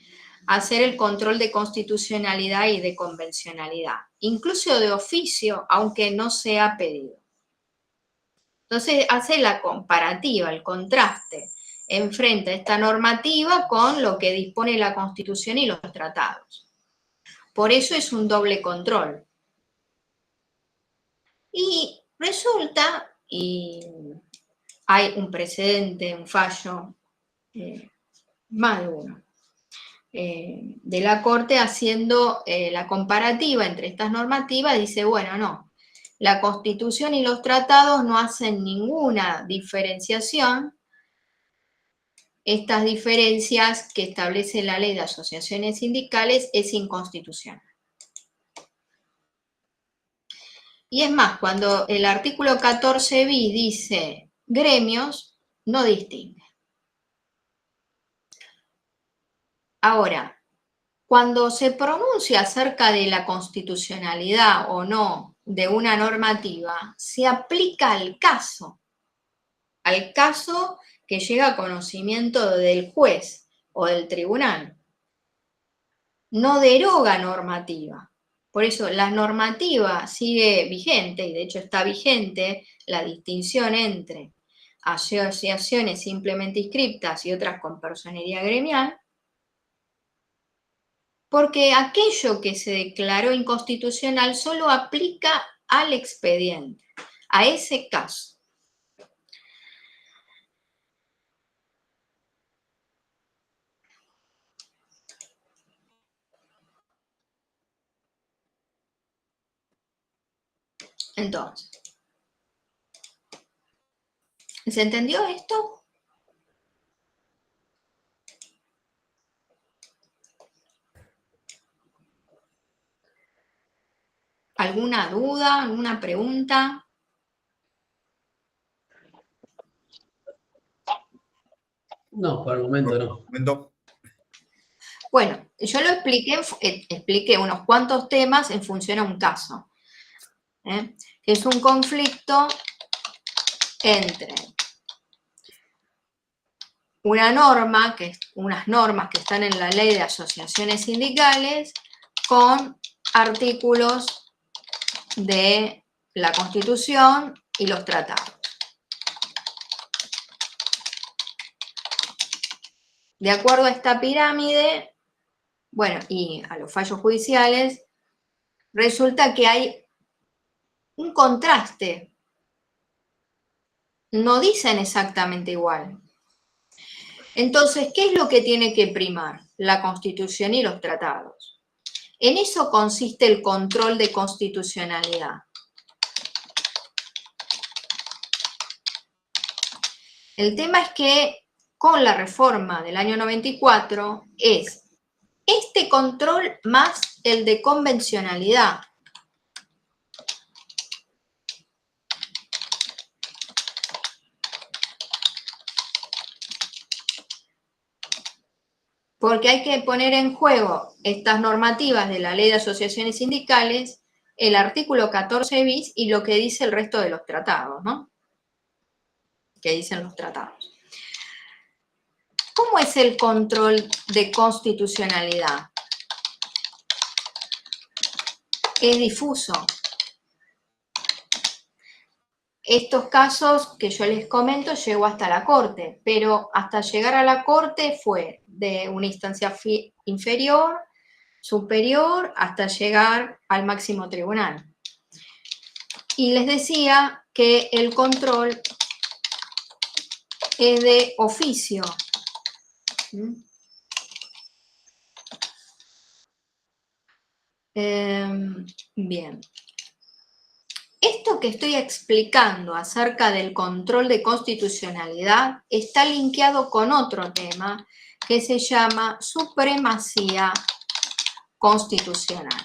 hacer el control de constitucionalidad y de convencionalidad, incluso de oficio, aunque no sea pedido. Entonces, hace la comparativa, el contraste, enfrenta esta normativa con lo que dispone la Constitución y los tratados. Por eso es un doble control. Y resulta, y hay un precedente, un fallo, más de uno, de la Corte haciendo la comparativa entre estas normativas, dice, bueno, no, la Constitución y los tratados no hacen ninguna diferenciación estas diferencias que establece la ley de asociaciones sindicales es inconstitucional. Y es más, cuando el artículo 14 bis dice gremios, no distingue. Ahora, cuando se pronuncia acerca de la constitucionalidad o no de una normativa, se aplica al caso que llega a conocimiento del juez o del tribunal. No deroga normativa. Por eso la normativa sigue vigente, y de hecho está vigente la distinción entre asociaciones simplemente inscriptas y otras con personería gremial, porque aquello que se declaró inconstitucional solo aplica al expediente, a ese caso. Entonces, ¿se entendió esto? ¿Alguna duda, alguna pregunta? No, por el momento no. Bueno, yo lo expliqué unos cuantos temas en función a un caso. Que es un conflicto entre una norma, unas normas que están en la ley de asociaciones sindicales, con artículos de la Constitución y los tratados. De acuerdo a esta pirámide, bueno, y a los fallos judiciales, resulta que hay un contraste. No dicen exactamente igual. Entonces, ¿qué es lo que tiene que primar? La Constitución y los tratados. En eso consiste el control de constitucionalidad. El tema es que con la reforma del año 94 es este control más el de convencionalidad. Porque hay que poner en juego estas normativas de la ley de asociaciones sindicales, el artículo 14 bis y lo que dice el resto de los tratados, ¿no? Que dicen los tratados. ¿Cómo es el control de constitucionalidad? Es difuso. Estos casos que yo les comento llegó hasta la Corte, pero hasta llegar a la Corte fue de una instancia inferior, superior, hasta llegar al máximo tribunal. Y les decía que el control es de oficio. Bien. Esto que estoy explicando acerca del control de constitucionalidad está linkeado con otro tema que se llama supremacía constitucional.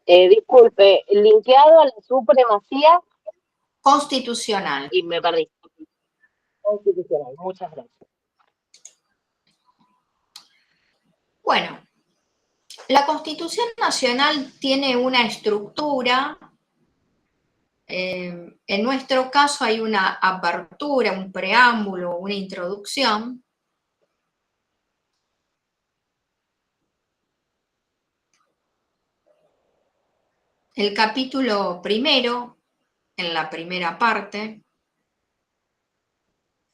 Disculpe, linkeado a la supremacía Constitucional. y me perdí. Constitucional, muchas gracias. Bueno, la Constitución Nacional tiene una estructura. En nuestro caso hay una apertura, un preámbulo, una introducción. El capítulo primero, en la primera parte.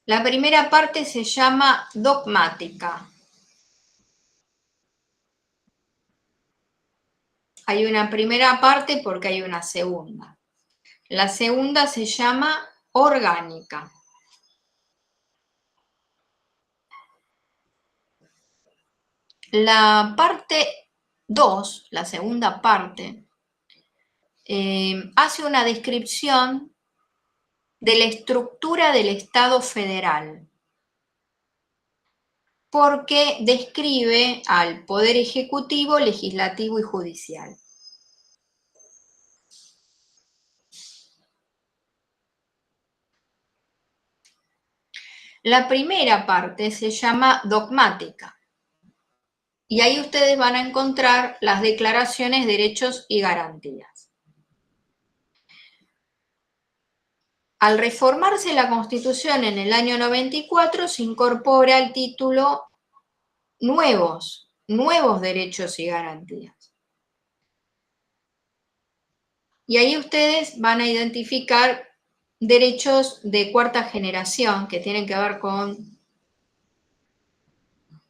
La primera parte se llama dogmática. Hay una primera parte porque hay una segunda. La segunda se llama orgánica. La parte 2, la segunda parte, hace una descripción de la estructura del Estado federal, porque describe al Poder Ejecutivo, Legislativo y Judicial. La primera parte se llama dogmática, y ahí ustedes van a encontrar las declaraciones, derechos y garantías. Al reformarse la Constitución en el año 94, se incorpora el título nuevos derechos y garantías. Y ahí ustedes van a identificar derechos de cuarta generación que tienen que ver con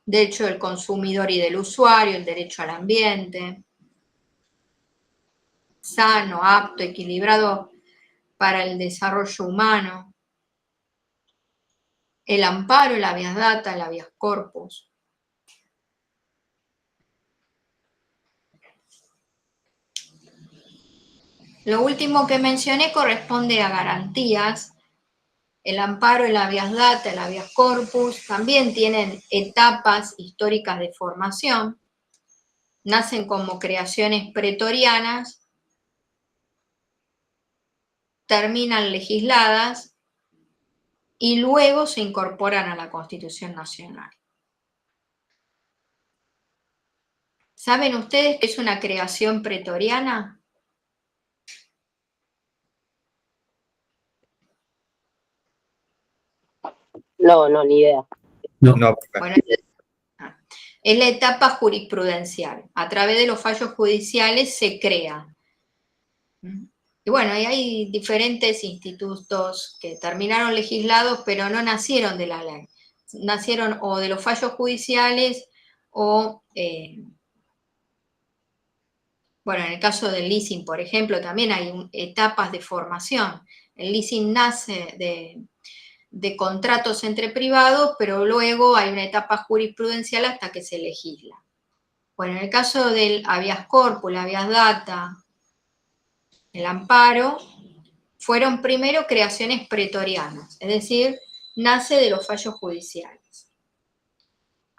derecho del consumidor y del usuario, el derecho al ambiente, sano, apto, equilibrado para el desarrollo humano, el amparo, el habeas data, el habeas corpus. Lo último que mencioné corresponde a garantías. El amparo, el habeas data, el habeas corpus también tienen etapas históricas de formación. Nacen como creaciones pretorianas, terminan legisladas y luego se incorporan a la Constitución Nacional. ¿Saben ustedes qué es una creación pretoriana? No, ni idea. No, Bueno, es la etapa jurisprudencial. A través de los fallos judiciales se crea. Y bueno, y hay diferentes institutos que terminaron legislados, pero no nacieron de la ley. Nacieron o de los fallos judiciales o, bueno, en el caso del leasing, por ejemplo, también hay etapas de formación. El leasing nace de contratos entre privados, pero luego hay una etapa jurisprudencial hasta que se legisla. Bueno, en el caso del habeas corpus, el habeas data, el amparo, fueron primero creaciones pretorianas, es decir, nace de los fallos judiciales,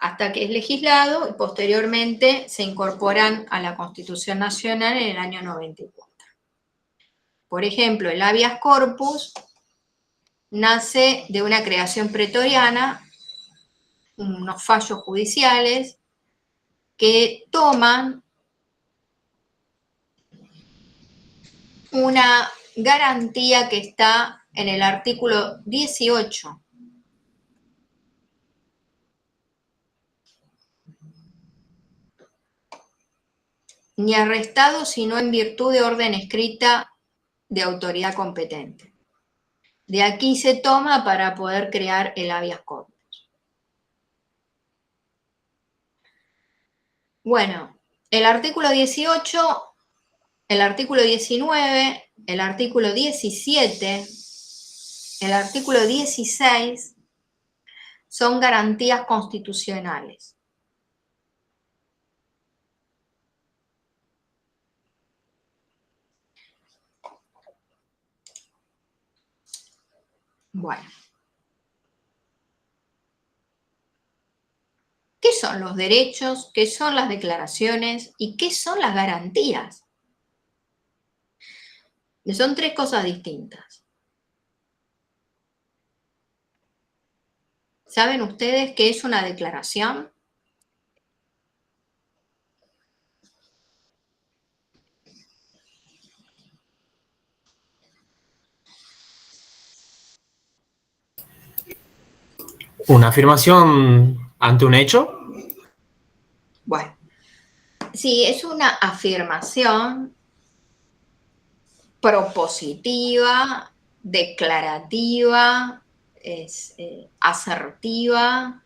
hasta que es legislado y posteriormente se incorporan a la Constitución Nacional en el año 94. Por ejemplo, el habeas corpus nace de una creación pretoriana, unos fallos judiciales que toman una garantía que está en el artículo 18. Ni arrestado sino en virtud de orden escrita de autoridad competente. De aquí se toma para poder crear el habeas corpus. Bueno, el artículo 18, el artículo 19, el artículo 17, el artículo 16 son garantías constitucionales. Bueno. ¿Qué son los derechos? ¿Qué son las declaraciones? ¿Y qué son las garantías? Son tres cosas distintas. ¿Saben ustedes qué es una declaración? ¿Una afirmación ante un hecho? Bueno, sí, es una afirmación propositiva, declarativa, es asertiva,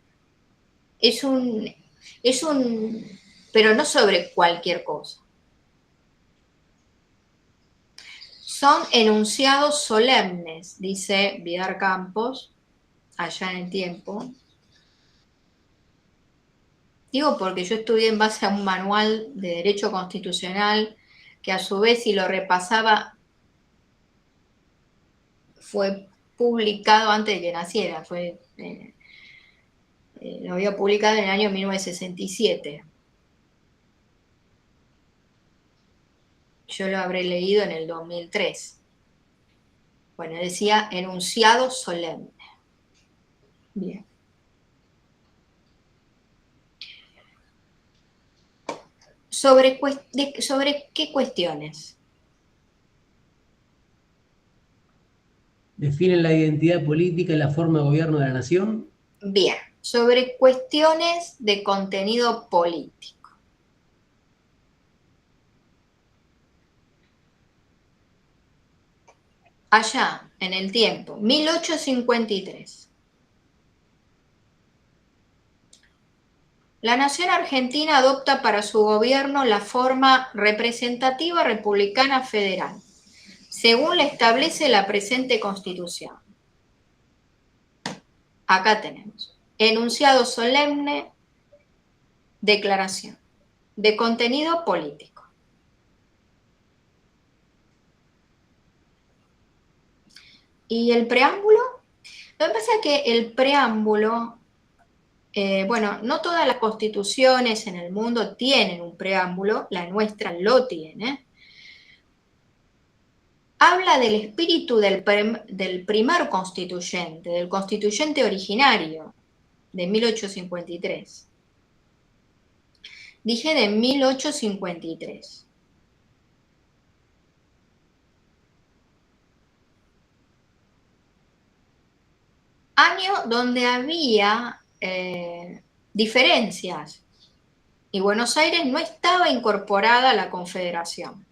pero no sobre cualquier cosa. son enunciados solemnes, dice Vidar Campos, allá en el tiempo. Digo porque yo estudié en base a un manual de Derecho Constitucional que a su vez, si lo repasaba, fue publicado antes de que naciera, lo había publicado en el año 1967. Yo lo habré leído en el 2003. Bueno, decía enunciado solemne. Bien. ¿Sobre qué cuestiones? Definen la identidad política y la forma de gobierno de la nación. Bien, sobre cuestiones de contenido político. Allá, en el tiempo, 1853. La nación argentina adopta para su gobierno la forma representativa republicana federal, según le establece la presente Constitución. Acá tenemos enunciado solemne, declaración de contenido político. ¿Y el preámbulo? Lo que pasa es que el preámbulo, bueno, no todas las constituciones en el mundo tienen un preámbulo, la nuestra lo tiene. Habla del espíritu del primer constituyente, del constituyente originario de 1853. Dije de 1853. Año donde había diferencias y Buenos Aires no estaba incorporada a la Confederación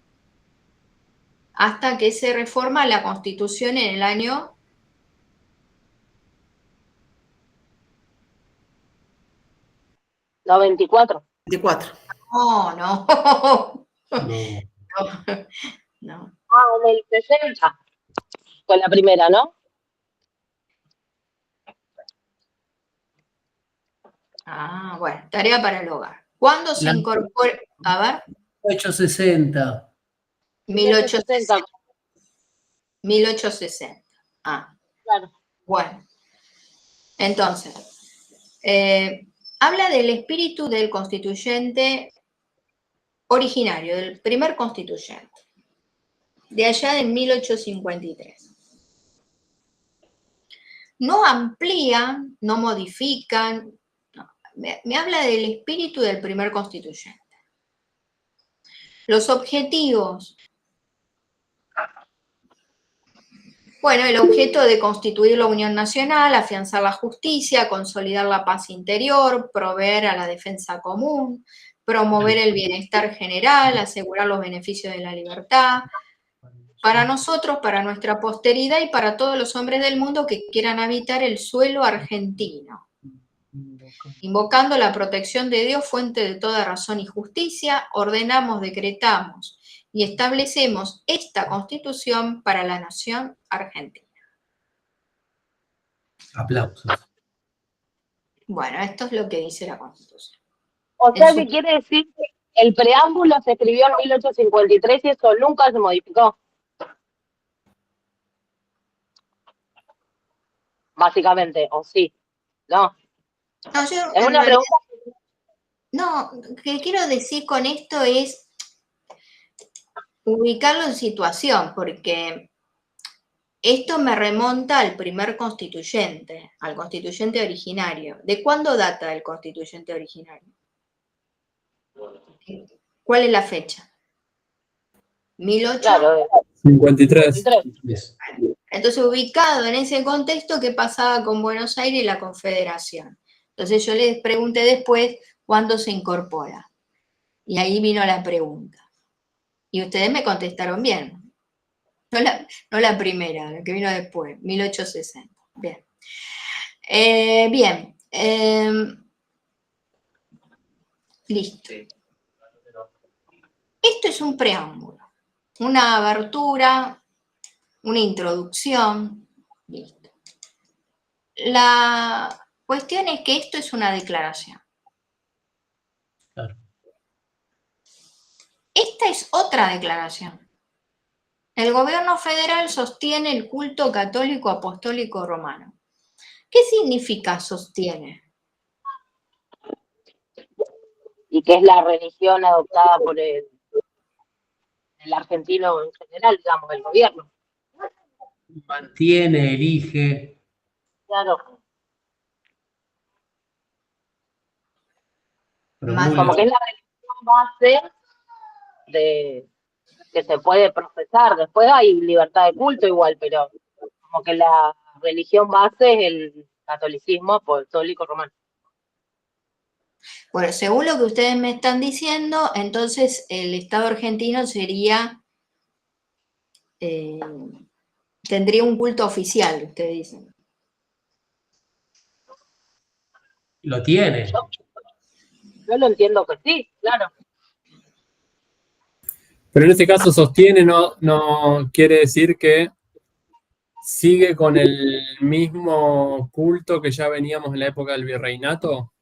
hasta que se reforma la Constitución en el año 94. 24. no, no, No. no. Ah, en el 60. Fue la primera, ¿no? Ah, bueno, tarea para el hogar. ¿Cuándo se incorpora? A ver, 1860. 1860. 1860. Ah, Claro. bueno. Entonces, habla del espíritu del constituyente originario, del primer constituyente, de allá de 1853. No amplían, no modifican, no. Me habla del espíritu del primer constituyente. Los objetivos. Bueno, el objeto de constituir la Unión Nacional, afianzar la justicia, consolidar la paz interior, proveer a la defensa común, promover el bienestar general, asegurar los beneficios de la libertad, para nosotros, para nuestra posteridad y para todos los hombres del mundo que quieran habitar el suelo argentino. Invocando la protección de Dios, fuente de toda razón y justicia, ordenamos, decretamos y establecemos esta Constitución para la nación argentina. Aplausos. Bueno, esto es lo que dice la Constitución. O sea, que quiere decir que el preámbulo se escribió en 1853 y eso nunca se modificó. Básicamente, o sí. No. No, yo, Es una pregunta. no, lo que quiero decir con esto es ubicarlo en situación, porque esto me remonta al primer constituyente, al constituyente originario. ¿De cuándo data el constituyente originario? ¿Cuál es la fecha? 1853. Claro, 53. Entonces, ubicado en ese contexto, ¿qué pasaba con Buenos Aires y la Confederación? Entonces yo les pregunté después cuándo se incorpora. Y ahí vino la pregunta. Y ustedes me contestaron bien. No la primera, la que vino después, 1860. Bien. Bien. Listo. Esto es un preámbulo, una abertura una introducción. Listo. La cuestión es que esto es una declaración. Claro. Esta es otra declaración. El gobierno federal sostiene el culto católico apostólico romano. ¿Qué significa sostiene? Y que es la religión adoptada por el argentino en general, digamos, el gobierno. Mantiene, elige. Claro, Más como que es la religión base de que se puede profesar. Después hay libertad de culto igual, pero como que la religión base es el catolicismo apostólico romano. Bueno, según lo que ustedes me están diciendo, entonces el Estado argentino sería, tendría un culto oficial, ustedes dicen. Lo tiene. Yo lo entiendo que sí, claro. Pero en este caso sostiene no quiere decir que sigue con el mismo culto que ya veníamos en la época del virreinato.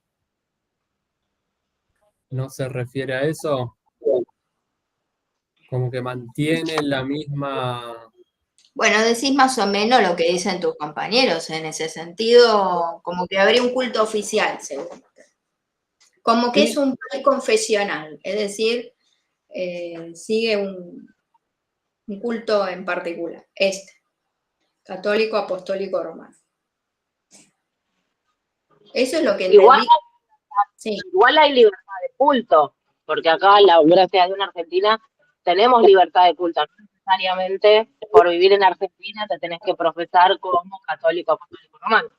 ¿No se refiere a eso? Como que mantiene la misma... Bueno, decís más o menos lo que dicen tus compañeros en ese sentido, como que habría un culto oficial, según. Como que Sí. es un país confesional, es decir, sigue un culto en particular, católico apostólico romano. Eso es lo que Igual, entendí. Sí. igual hay libertad de culto, porque acá, gracias a Dios, en Argentina tenemos libertad de culto. No necesariamente por vivir en Argentina te tenés que profesar como católico apostólico romano.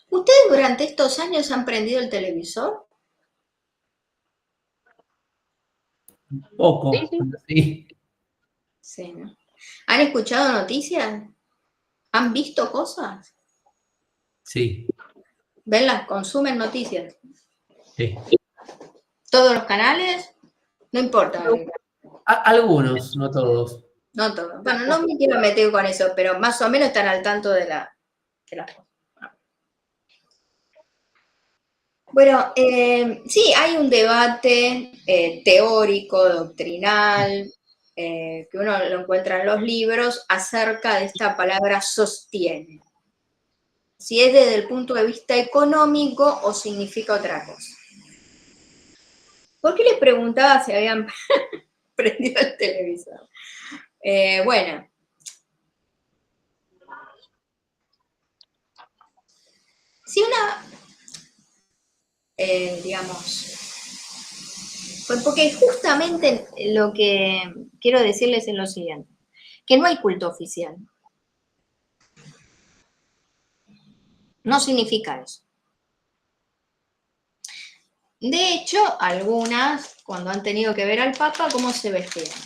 ¿Ustedes durante estos años han prendido el televisor? Poco. Sí, sí. Sí. Sí, ¿no? ¿Han escuchado noticias? ¿Han visto cosas? Sí. ¿Ven consumen noticias? Sí. ¿Todos los canales? No importa. Algunos, no todos. No todos. Bueno, no me quiero meter con eso, pero más o menos están al tanto de las cosas. Bueno, sí, hay un debate teórico, doctrinal, que uno lo encuentra en los libros, acerca de esta palabra sostiene. Si es desde el punto de vista económico o significa otra cosa. ¿Por qué les preguntaba si habían prendido el televisor? Bueno. Si una, digamos, porque justamente lo que quiero decirles es lo siguiente, que no hay culto oficial. No significa eso. De hecho, algunas, cuando han tenido que ver al Papa, ¿cómo se vestían?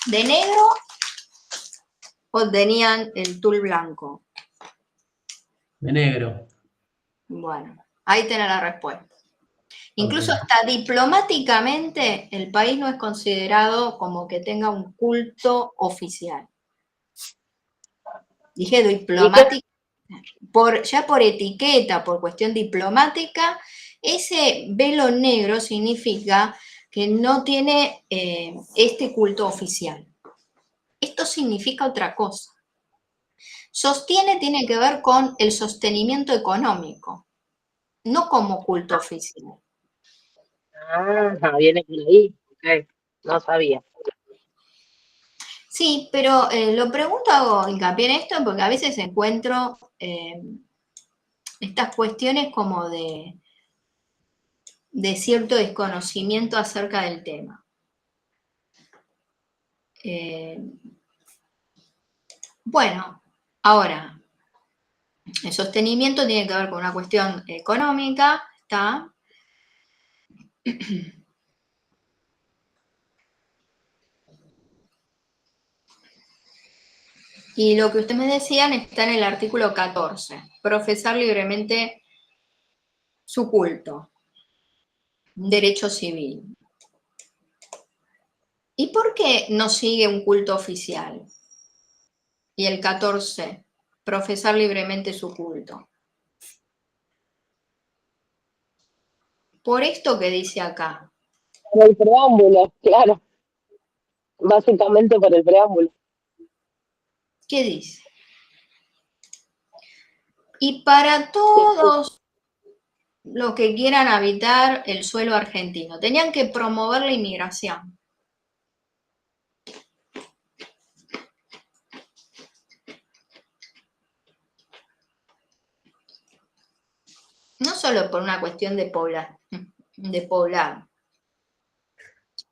¿De negro o tenían el tul blanco? De negro. Bueno, ahí tenés la respuesta. Incluso Ok. hasta diplomáticamente el país no es considerado como que tenga un culto oficial. Dije diplomático, ya por etiqueta, por cuestión diplomática, ese velo negro significa que no tiene este culto oficial. Esto significa otra cosa. Sostiene tiene que ver con el sostenimiento económico, no como culto oficial. Ah, viene por ahí. Okay. No sabía. Sí, pero lo pregunto, hago hincapié en esto porque a veces encuentro estas cuestiones como de cierto desconocimiento acerca del tema. Bueno, ahora, el sostenimiento tiene que ver con una cuestión económica, ¿está? Y lo que ustedes me decían está en el artículo 14, profesar libremente su culto, derecho civil. ¿Y por qué no sigue un culto oficial? Y el 14, profesar libremente su culto. Por esto que dice acá. Por el preámbulo, claro. Básicamente por el preámbulo. ¿Qué dice? Y para todos los que quieran habitar el suelo argentino, tenían que promover la inmigración. No solo por una cuestión de poblar.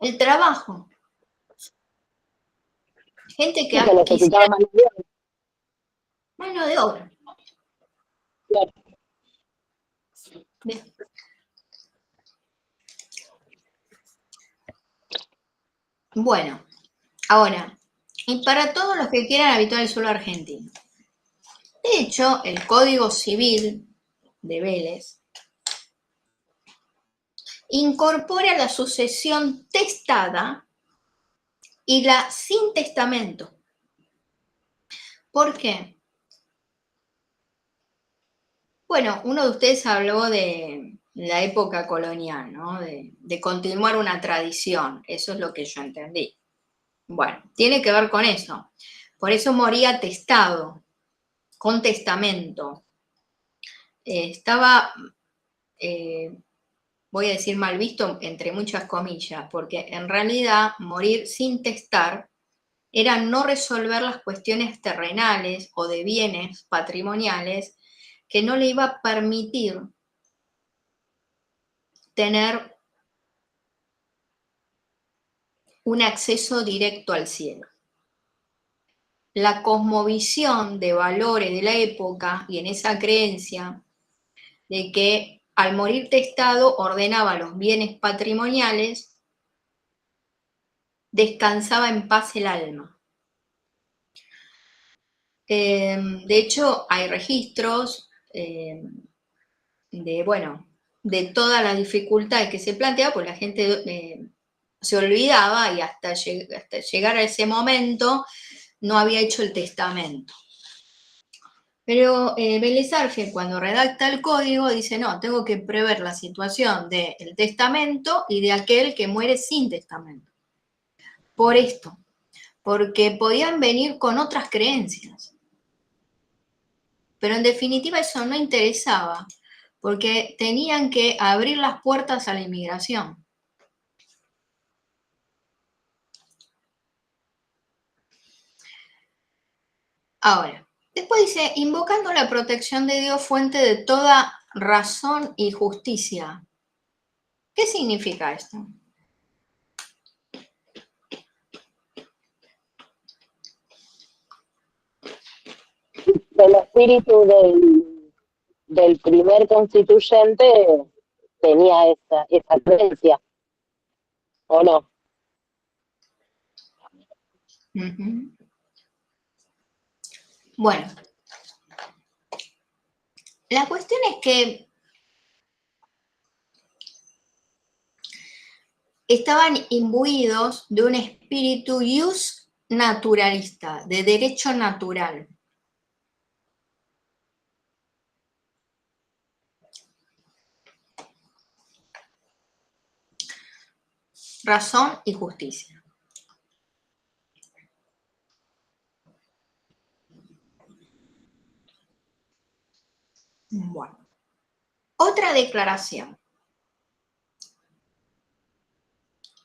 El trabajo. Gente que Sí, que necesitaba mano de obra. Claro. Bien. Bueno, ahora, y para todos los que quieran habitar el suelo argentino. De hecho, el Código Civil de Vélez incorpora la sucesión testada y la sin testamento. ¿Por qué? Bueno, uno de ustedes habló de la época colonial, ¿no? De continuar una tradición. Eso es lo que yo entendí. Bueno, tiene que ver con eso. Por eso moría testado, con testamento. Estaba, voy a decir mal visto, entre muchas comillas, porque en realidad morir sin testar era no resolver las cuestiones terrenales o de bienes patrimoniales que no le iba a permitir tener un acceso directo al cielo. La cosmovisión de valores de la época y en esa creencia de que al morir testado ordenaba los bienes patrimoniales, descansaba en paz el alma. De hecho, hay registros de todas las dificultades que se planteaba, pues la gente se olvidaba y hasta llegar a ese momento no había hecho el testamento. Pero Vélez Arfiel, cuando redacta el código, dice, no, tengo que prever la situación del testamento y de aquel que muere sin testamento. Por esto, porque podían venir con otras creencias. Pero en definitiva eso no interesaba, porque tenían que abrir las puertas a la inmigración. Ahora, después dice, invocando la protección de Dios, fuente de toda razón y justicia. ¿Qué significa esto? El espíritu del primer constituyente tenía esa creencia, ¿o no? Uh-huh. Bueno, la cuestión es que estaban imbuidos de un espíritu ius naturalista, de derecho natural. Razón y justicia. Bueno, otra declaración.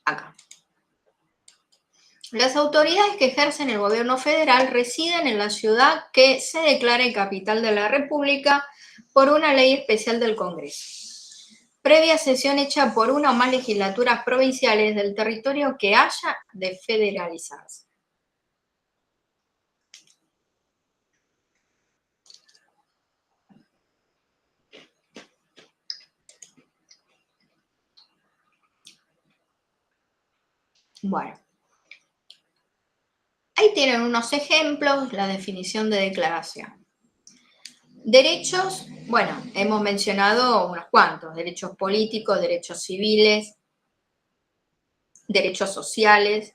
Acá. Las autoridades que ejercen el gobierno federal residen en la ciudad que se declare capital de la República por una ley especial del Congreso. Previa sesión hecha por una o más legislaturas provinciales del territorio que haya de federalizarse. Bueno, ahí tienen unos ejemplos, la definición de declaración. Derechos, bueno, hemos mencionado unos cuantos, derechos políticos, derechos civiles, derechos sociales,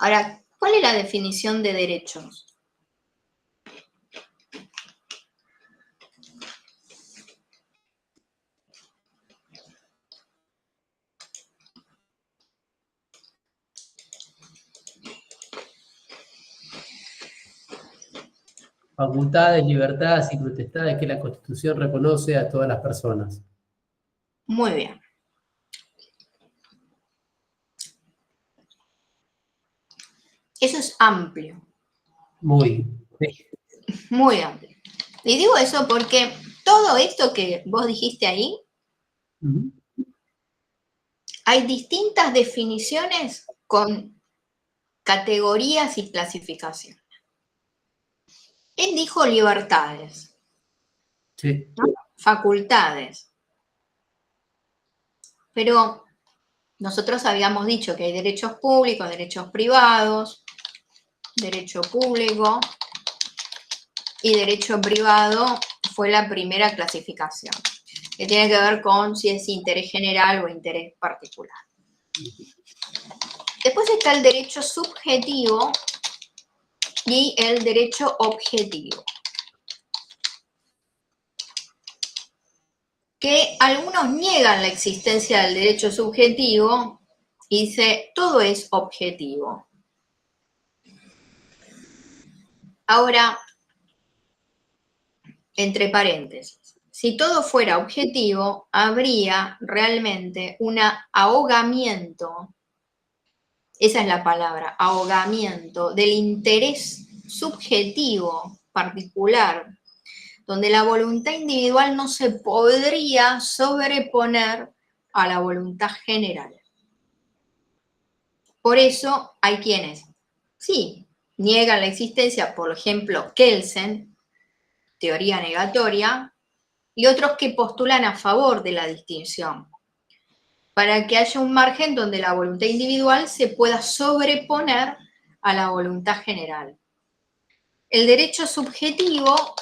Ahora, ¿cuál es la definición de derechos? Facultades, libertades y potestades que la Constitución reconoce a todas las personas. Muy bien. Eso es amplio, Muy. Sí. muy amplio. Y digo eso porque todo esto que vos dijiste ahí, Ujú. hay distintas definiciones con categorías y clasificaciones. Él dijo libertades, Sí. ¿no? Facultades, pero nosotros habíamos dicho que hay derechos públicos, derechos privados, derecho público y derecho privado fue la primera clasificación, que tiene que ver con si es interés general o interés particular. Después está el derecho subjetivo y el derecho objetivo, que algunos niegan la existencia del derecho subjetivo y dice todo es objetivo. Ahora, entre paréntesis, si todo fuera objetivo, habría realmente un ahogamiento, esa es la palabra, ahogamiento del interés subjetivo particular, donde la voluntad individual no se podría sobreponer a la voluntad general. Por eso hay quienes, sí, niegan la existencia, por ejemplo, Kelsen, teoría negatoria, y otros que postulan a favor de la distinción, para que haya un margen donde la voluntad individual se pueda sobreponer a la voluntad general. El derecho subjetivo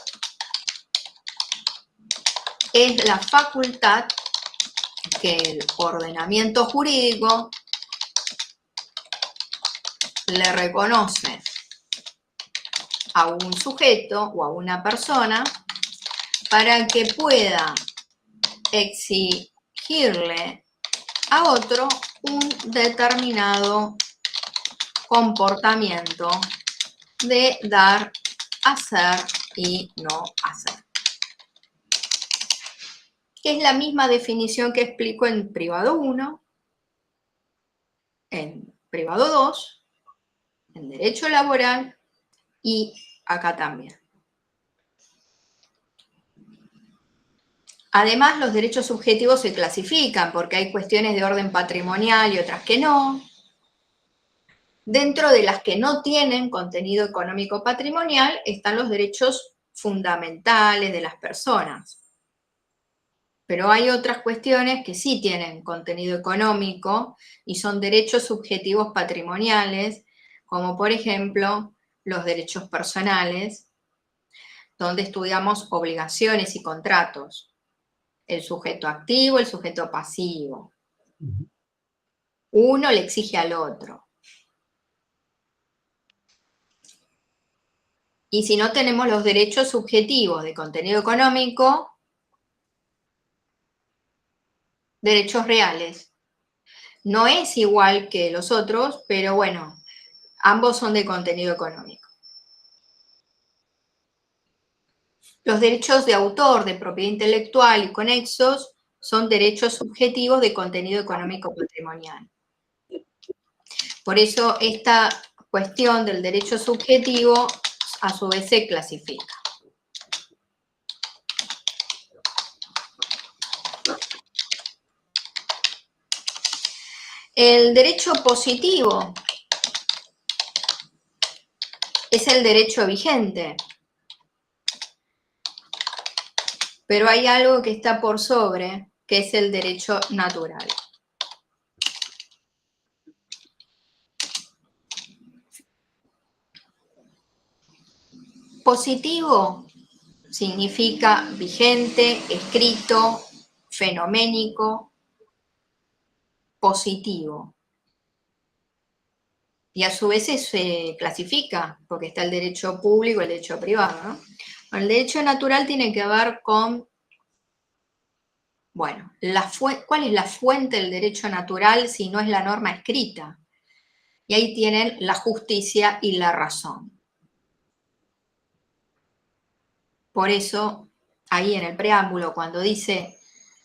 es la facultad que el ordenamiento jurídico le reconoce a un sujeto o a una persona para que pueda exigirle a otro un determinado comportamiento de dar, hacer y no hacer. Que es la misma definición que explico en privado 1, en privado 2, en derecho laboral y acá también. Además, los derechos subjetivos se clasifican porque hay cuestiones de orden patrimonial y otras que no. Dentro de las que no tienen contenido económico patrimonial están los derechos fundamentales de las personas. Pero hay otras cuestiones que sí tienen contenido económico y son derechos subjetivos patrimoniales, como por ejemplo los derechos personales, donde estudiamos obligaciones y contratos. El sujeto activo, el sujeto pasivo. Uno le exige al otro. Y si no tenemos los derechos subjetivos de contenido económico, derechos reales. No es igual que los otros, pero bueno, ambos son de contenido económico. Los derechos de autor, de propiedad intelectual y conexos son derechos subjetivos de contenido económico patrimonial. Por eso esta cuestión del derecho subjetivo a su vez se clasifica. El derecho positivo es el derecho vigente, pero hay algo que está por sobre, que es el derecho natural. Positivo significa vigente, escrito, fenoménico, positivo. Y a su vez se clasifica, porque está el derecho público y el derecho privado, ¿no? Bueno, el derecho natural tiene que ver con, bueno, ¿cuál es la fuente del derecho natural si no es la norma escrita? Y ahí tienen la justicia y la razón. Por eso, ahí en el preámbulo, cuando dice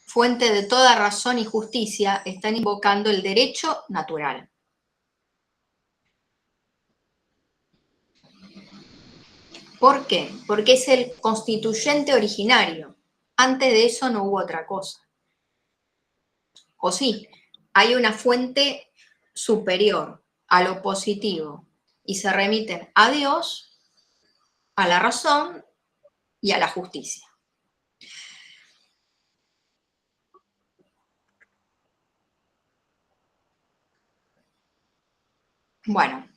fuente de toda razón y justicia, están invocando el derecho natural. ¿Por qué? Porque es el constituyente originario. Antes de eso no hubo otra cosa. O sí, hay una fuente superior a lo positivo y se remiten a Dios, a la razón y a la justicia. Bueno,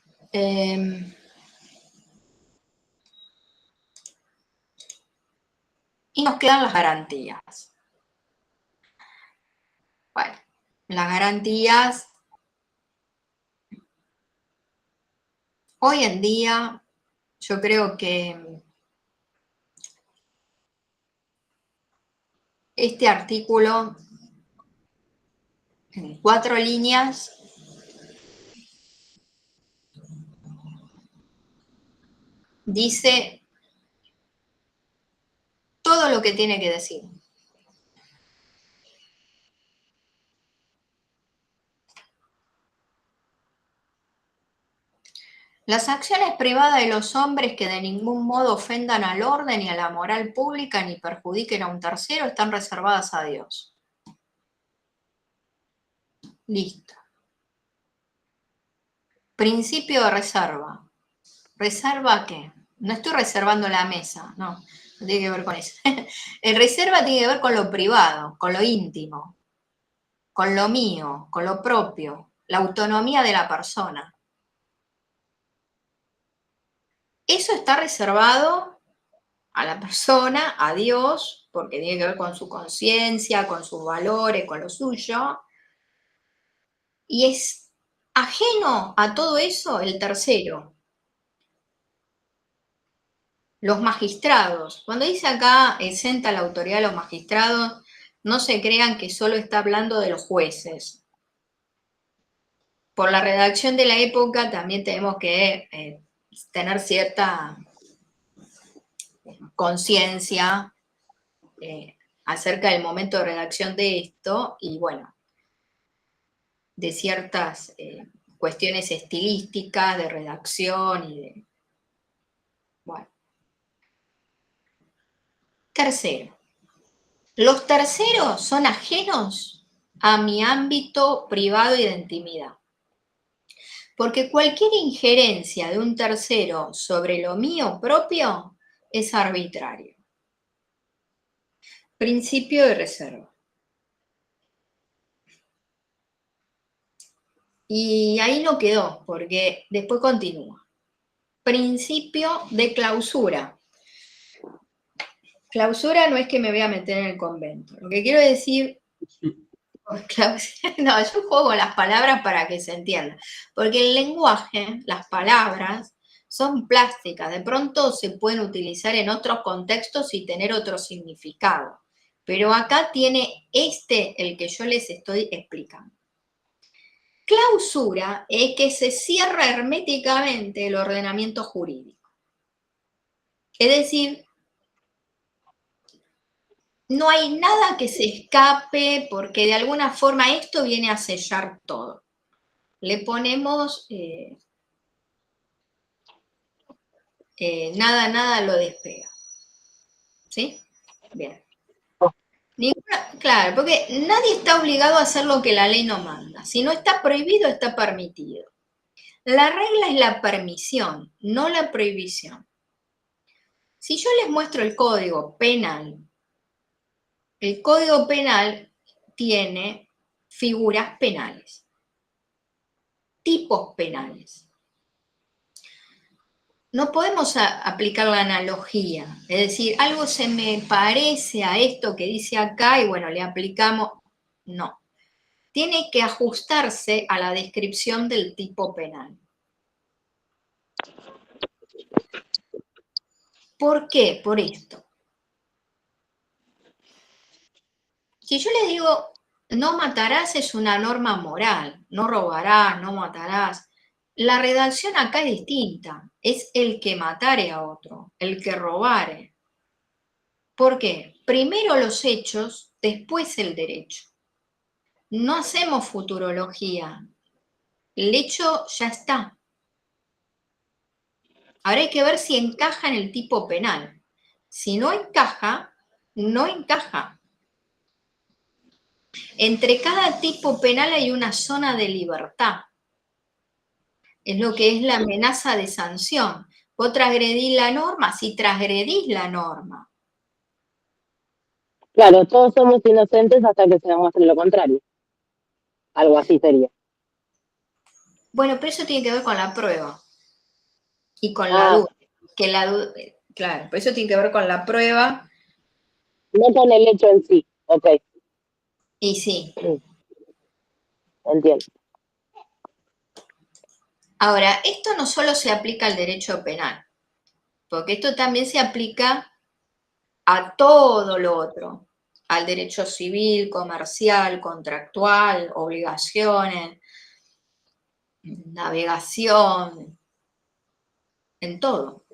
y nos quedan las garantías. Bueno, las garantías hoy en día yo creo que este artículo en 4 líneas dice todo lo que tiene que decir. Las acciones privadas de los hombres que de ningún modo ofendan al orden y a la moral pública ni perjudiquen a un tercero están reservadas a Dios. Listo. Principio de reserva. ¿Reserva qué? No estoy reservando la mesa, no tiene que ver con eso. El reserva tiene que ver con lo privado, con lo íntimo, con lo mío, con lo propio, la autonomía de la persona. Eso está reservado a la persona, a Dios, porque tiene que ver con su conciencia, con sus valores, con lo suyo. Y es ajeno a todo eso el tercero. Los magistrados. Cuando dice acá exenta la autoridad de los magistrados, no se crean que solo está hablando de los jueces. Por la redacción de la época también tenemos que tener cierta conciencia acerca del momento de redacción de esto y, bueno, de ciertas cuestiones estilísticas, de redacción y de... Bueno. Tercero, los terceros son ajenos a mi ámbito privado y de intimidad. Porque cualquier injerencia de un tercero sobre lo mío propio es arbitrario. Principio de reserva. Y ahí no quedó, porque después continúa. Principio de clausura. Clausura no es que me voy a meter en el convento. Lo que quiero decir... No, yo juego las palabras para que se entienda. Porque el lenguaje, las palabras, son plásticas. De pronto se pueden utilizar en otros contextos y tener otro significado. Pero acá tiene el que yo les estoy explicando. Clausura es que se cierra herméticamente el ordenamiento jurídico. Es decir, no hay nada que se escape porque de alguna forma esto viene a sellar todo. Le ponemos nada lo despega. ¿Sí? Bien. Claro, porque nadie está obligado a hacer lo que la ley no manda. Si no está prohibido, está permitido. La regla es la permisión, no la prohibición. Si yo les muestro el Código Penal, el Código Penal tiene figuras penales, tipos penales. No podemos aplicar la analogía, es decir, algo se me parece a esto que dice acá y bueno, le aplicamos. No. Tiene que ajustarse a la descripción del tipo penal. ¿Por qué? Por esto. Si yo le digo, no matarás es una norma moral, no robarás, no matarás. La redacción acá es distinta, es el que matare a otro, el que robare. ¿Por qué? Primero los hechos, después el derecho. No hacemos futurología, el hecho ya está. Ahora hay que ver si encaja en el tipo penal. Si no encaja, no encaja. Entre cada tipo penal hay una zona de libertad. Es lo que es la amenaza de sanción. Vos transgredís la norma, si transgredís la norma. Claro, todos somos inocentes hasta que se demuestre lo contrario. Algo así sería. Bueno, pero eso tiene que ver con la prueba y con la duda. Que la duda, claro, pero eso tiene que ver con la prueba. No con el hecho en sí. Ok, Y sí. entiendo. Ahora, esto no solo se aplica al derecho penal, porque esto también se aplica a todo lo otro, al derecho civil, comercial, contractual, obligaciones, navegación, en todo.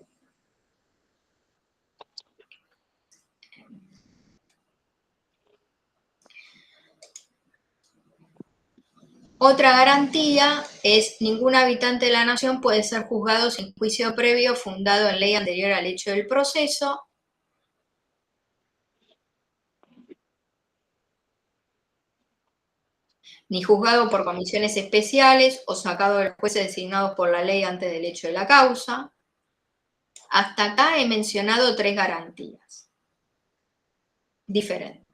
Otra garantía es ningún habitante de la nación puede ser juzgado sin juicio previo fundado en ley anterior al hecho del proceso. Ni juzgado por comisiones especiales o sacado de los jueces designados por la ley antes del hecho de la causa. Hasta acá he mencionado 3 garantías diferentes.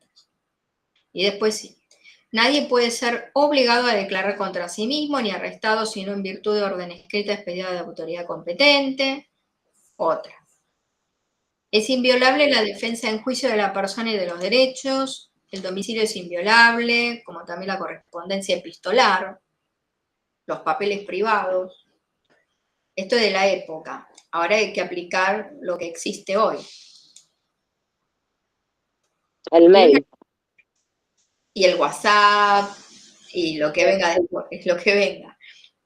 Y después sí. Nadie puede ser obligado a declarar contra sí mismo ni arrestado sino en virtud de orden escrita expedida de autoridad competente. Otra. Es inviolable la defensa en juicio de la persona y de los derechos. El domicilio es inviolable, como también la correspondencia epistolar, los papeles privados. Esto es de la época. Ahora hay que aplicar lo que existe hoy. El mail. Y el WhatsApp, y lo que venga después, es lo que venga.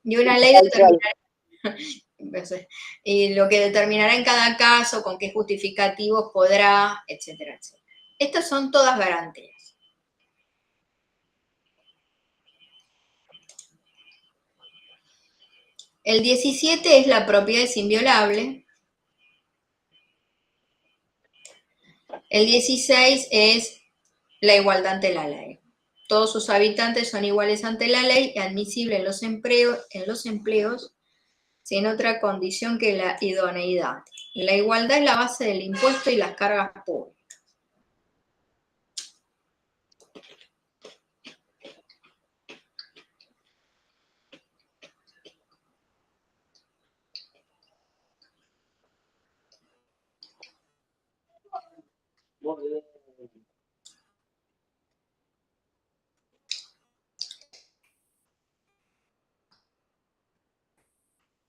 Y una ley determinará, y lo que determinará en cada caso, con qué justificativos podrá, etcétera, etcétera. Estas son todas garantías. El 17 es la propiedad es inviolable. El 16 es la igualdad ante la ley. Todos sus habitantes son iguales ante la ley y admisibles en los empleos sin otra condición que la idoneidad. La igualdad es la base del impuesto y las cargas públicas.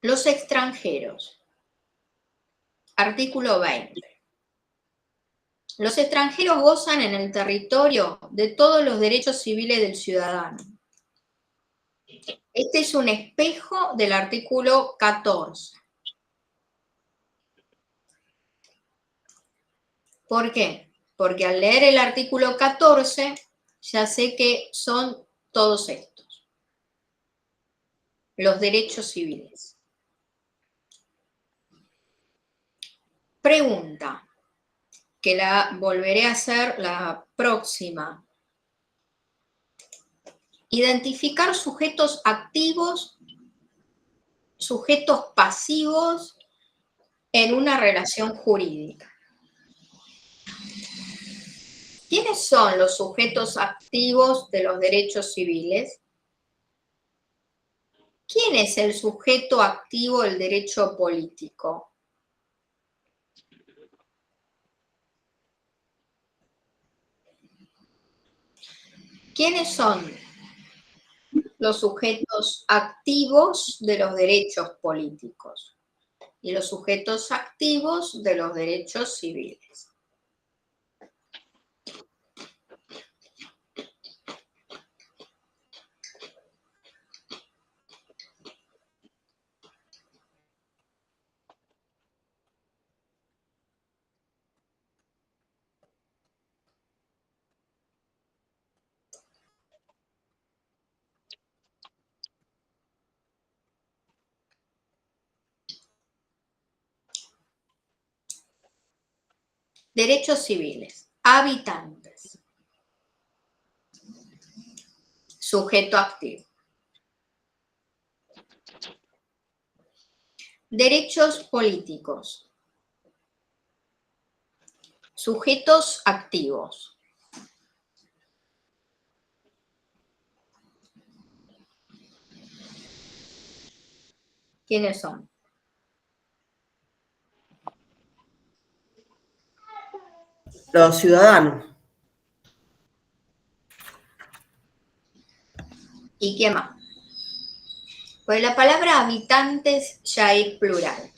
Los extranjeros. Artículo 20. Los extranjeros gozan en el territorio de todos los derechos civiles del ciudadano. Este es un espejo del artículo 14. ¿Por qué? Porque al leer el artículo 14 ya sé que son todos estos. Los derechos civiles. Pregunta, que la volveré a hacer la próxima. Identificar sujetos activos, sujetos pasivos en una relación jurídica. ¿Quiénes son los sujetos activos de los derechos civiles? ¿Quién es el sujeto activo del derecho político? ¿Quiénes son los sujetos activos de los derechos políticos? y los sujetos activos de los derechos civiles. Derechos civiles. Habitantes. Sujeto activo. Derechos políticos. Sujetos activos. ¿Quiénes son? Los ciudadanos. ¿Y quién más? Pues la palabra habitantes ya es plural.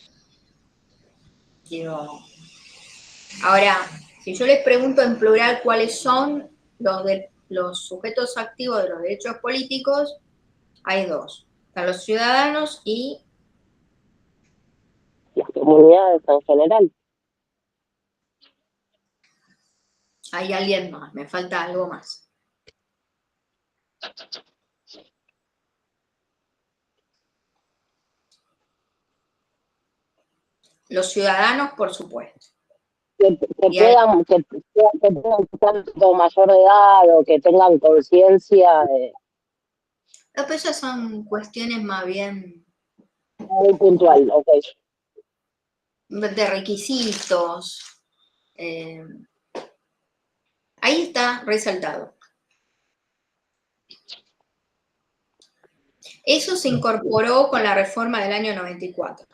Ahora, si yo les pregunto en plural cuáles son los sujetos activos de los derechos políticos, hay dos. Están los ciudadanos y Las comunidades en general. hay alguien más, me falta algo más. Los ciudadanos, por supuesto. Que tengan un tanto mayor de edad o que tengan conciencia No, pero esas son cuestiones más bien muy puntual, ok. de requisitos. Ahí está resaltado. Eso se incorporó con la reforma del año 94.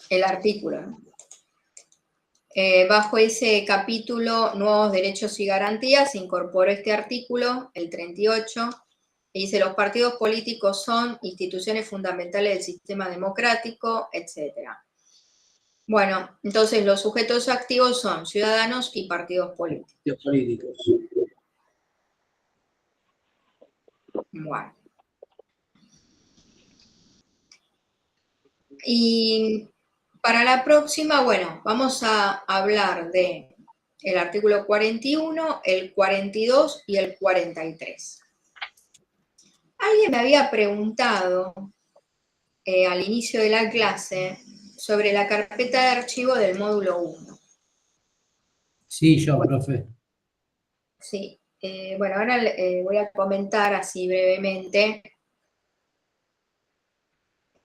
El artículo, ¿no? Bajo ese capítulo, Nuevos Derechos y Garantías, se incorporó este artículo, el 38, y dice: los partidos políticos son instituciones fundamentales del sistema democrático, etc. Bueno, entonces los sujetos activos son ciudadanos y partidos políticos. Los políticos. Bueno. Y para la próxima, bueno, vamos a hablar de el artículo 41, el 42 y el 43. Alguien me había preguntado al inicio de la clase sobre la carpeta de archivo del módulo 1. Sí, yo, profe. Sí, bueno, ahora voy a comentar así brevemente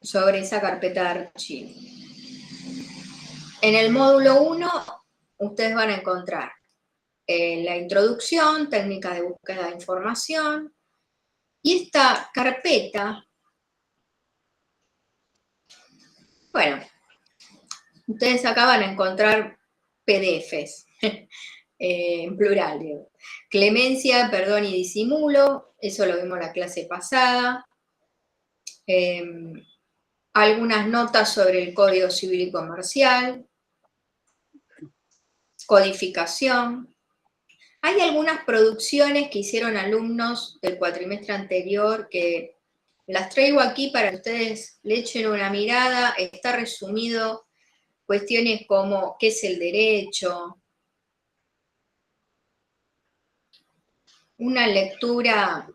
sobre esa carpeta de archivo. En el módulo 1, ustedes van a encontrar la introducción, técnica de búsqueda de información, y esta carpeta, bueno, ustedes acá van a encontrar PDFs, en plural, digo. Clemencia, perdón y disimulo, eso lo vimos en la clase pasada. Algunas notas sobre el Código Civil y Comercial, codificación. Hay algunas producciones que hicieron alumnos del cuatrimestre anterior que las traigo aquí para que ustedes le echen una mirada. Está resumido cuestiones como qué es el derecho, una lectura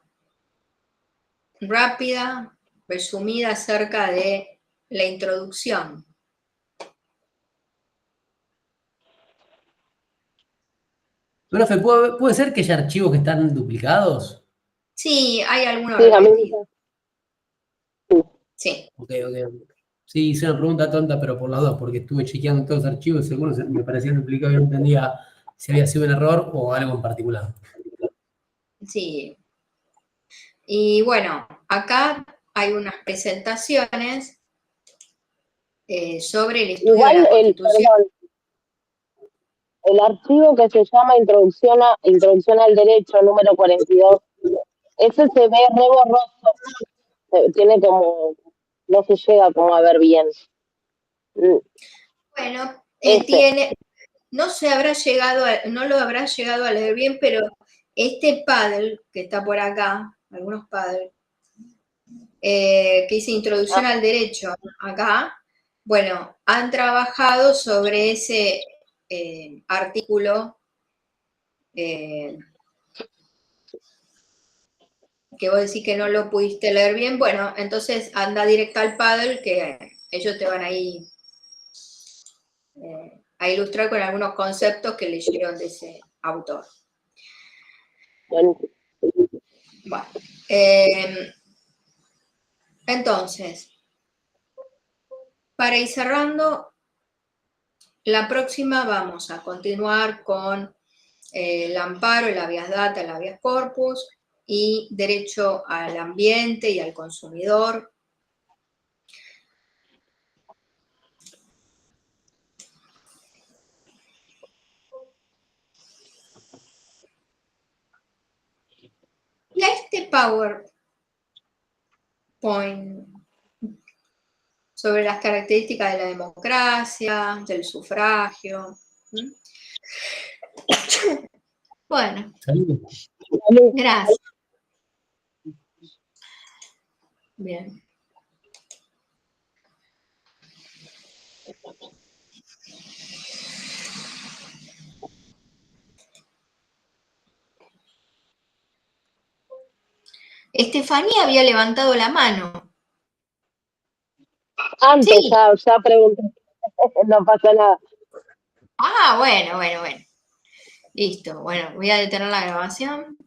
rápida, resumida acerca de la introducción. Profe, ¿puede ser que haya archivos que están duplicados? Sí, hay algunos Sí, a mí repetidos. Sí. Ok. Sí, hice una pregunta tonta, pero por las dos, porque estuve chequeando todos los archivos y algunos me parecían duplicados y no entendía si había sido un error o algo en particular. Sí. Y bueno, acá hay unas presentaciones sobre el estudio igual de la Constitución. el archivo que se llama Introducción al Derecho, número 42, ese se ve re borroso. Tiene como no se llega como a ver bien. Bueno, Este. no lo habrá llegado a leer bien, pero este paddle que está por acá, algunos paddle, que dice Introducción al Derecho, acá, bueno, han trabajado sobre ese artículo que vos decís que no lo pudiste leer bien. Bueno, entonces anda directo al paddle, que ellos te van ahí a ilustrar con algunos conceptos que leyeron de ese autor. Bueno, Entonces, para ir cerrando, la próxima vamos a continuar con el amparo, el habeas data, el habeas corpus y derecho al ambiente y al consumidor. Y a este PowerPoint sobre las características de la democracia, del sufragio. Bueno, gracias. Bien. Estefanía había levantado la mano. antes Sí. ya pregunté. No pasa nada. Ah, bueno. Listo. Bueno, voy a detener la grabación.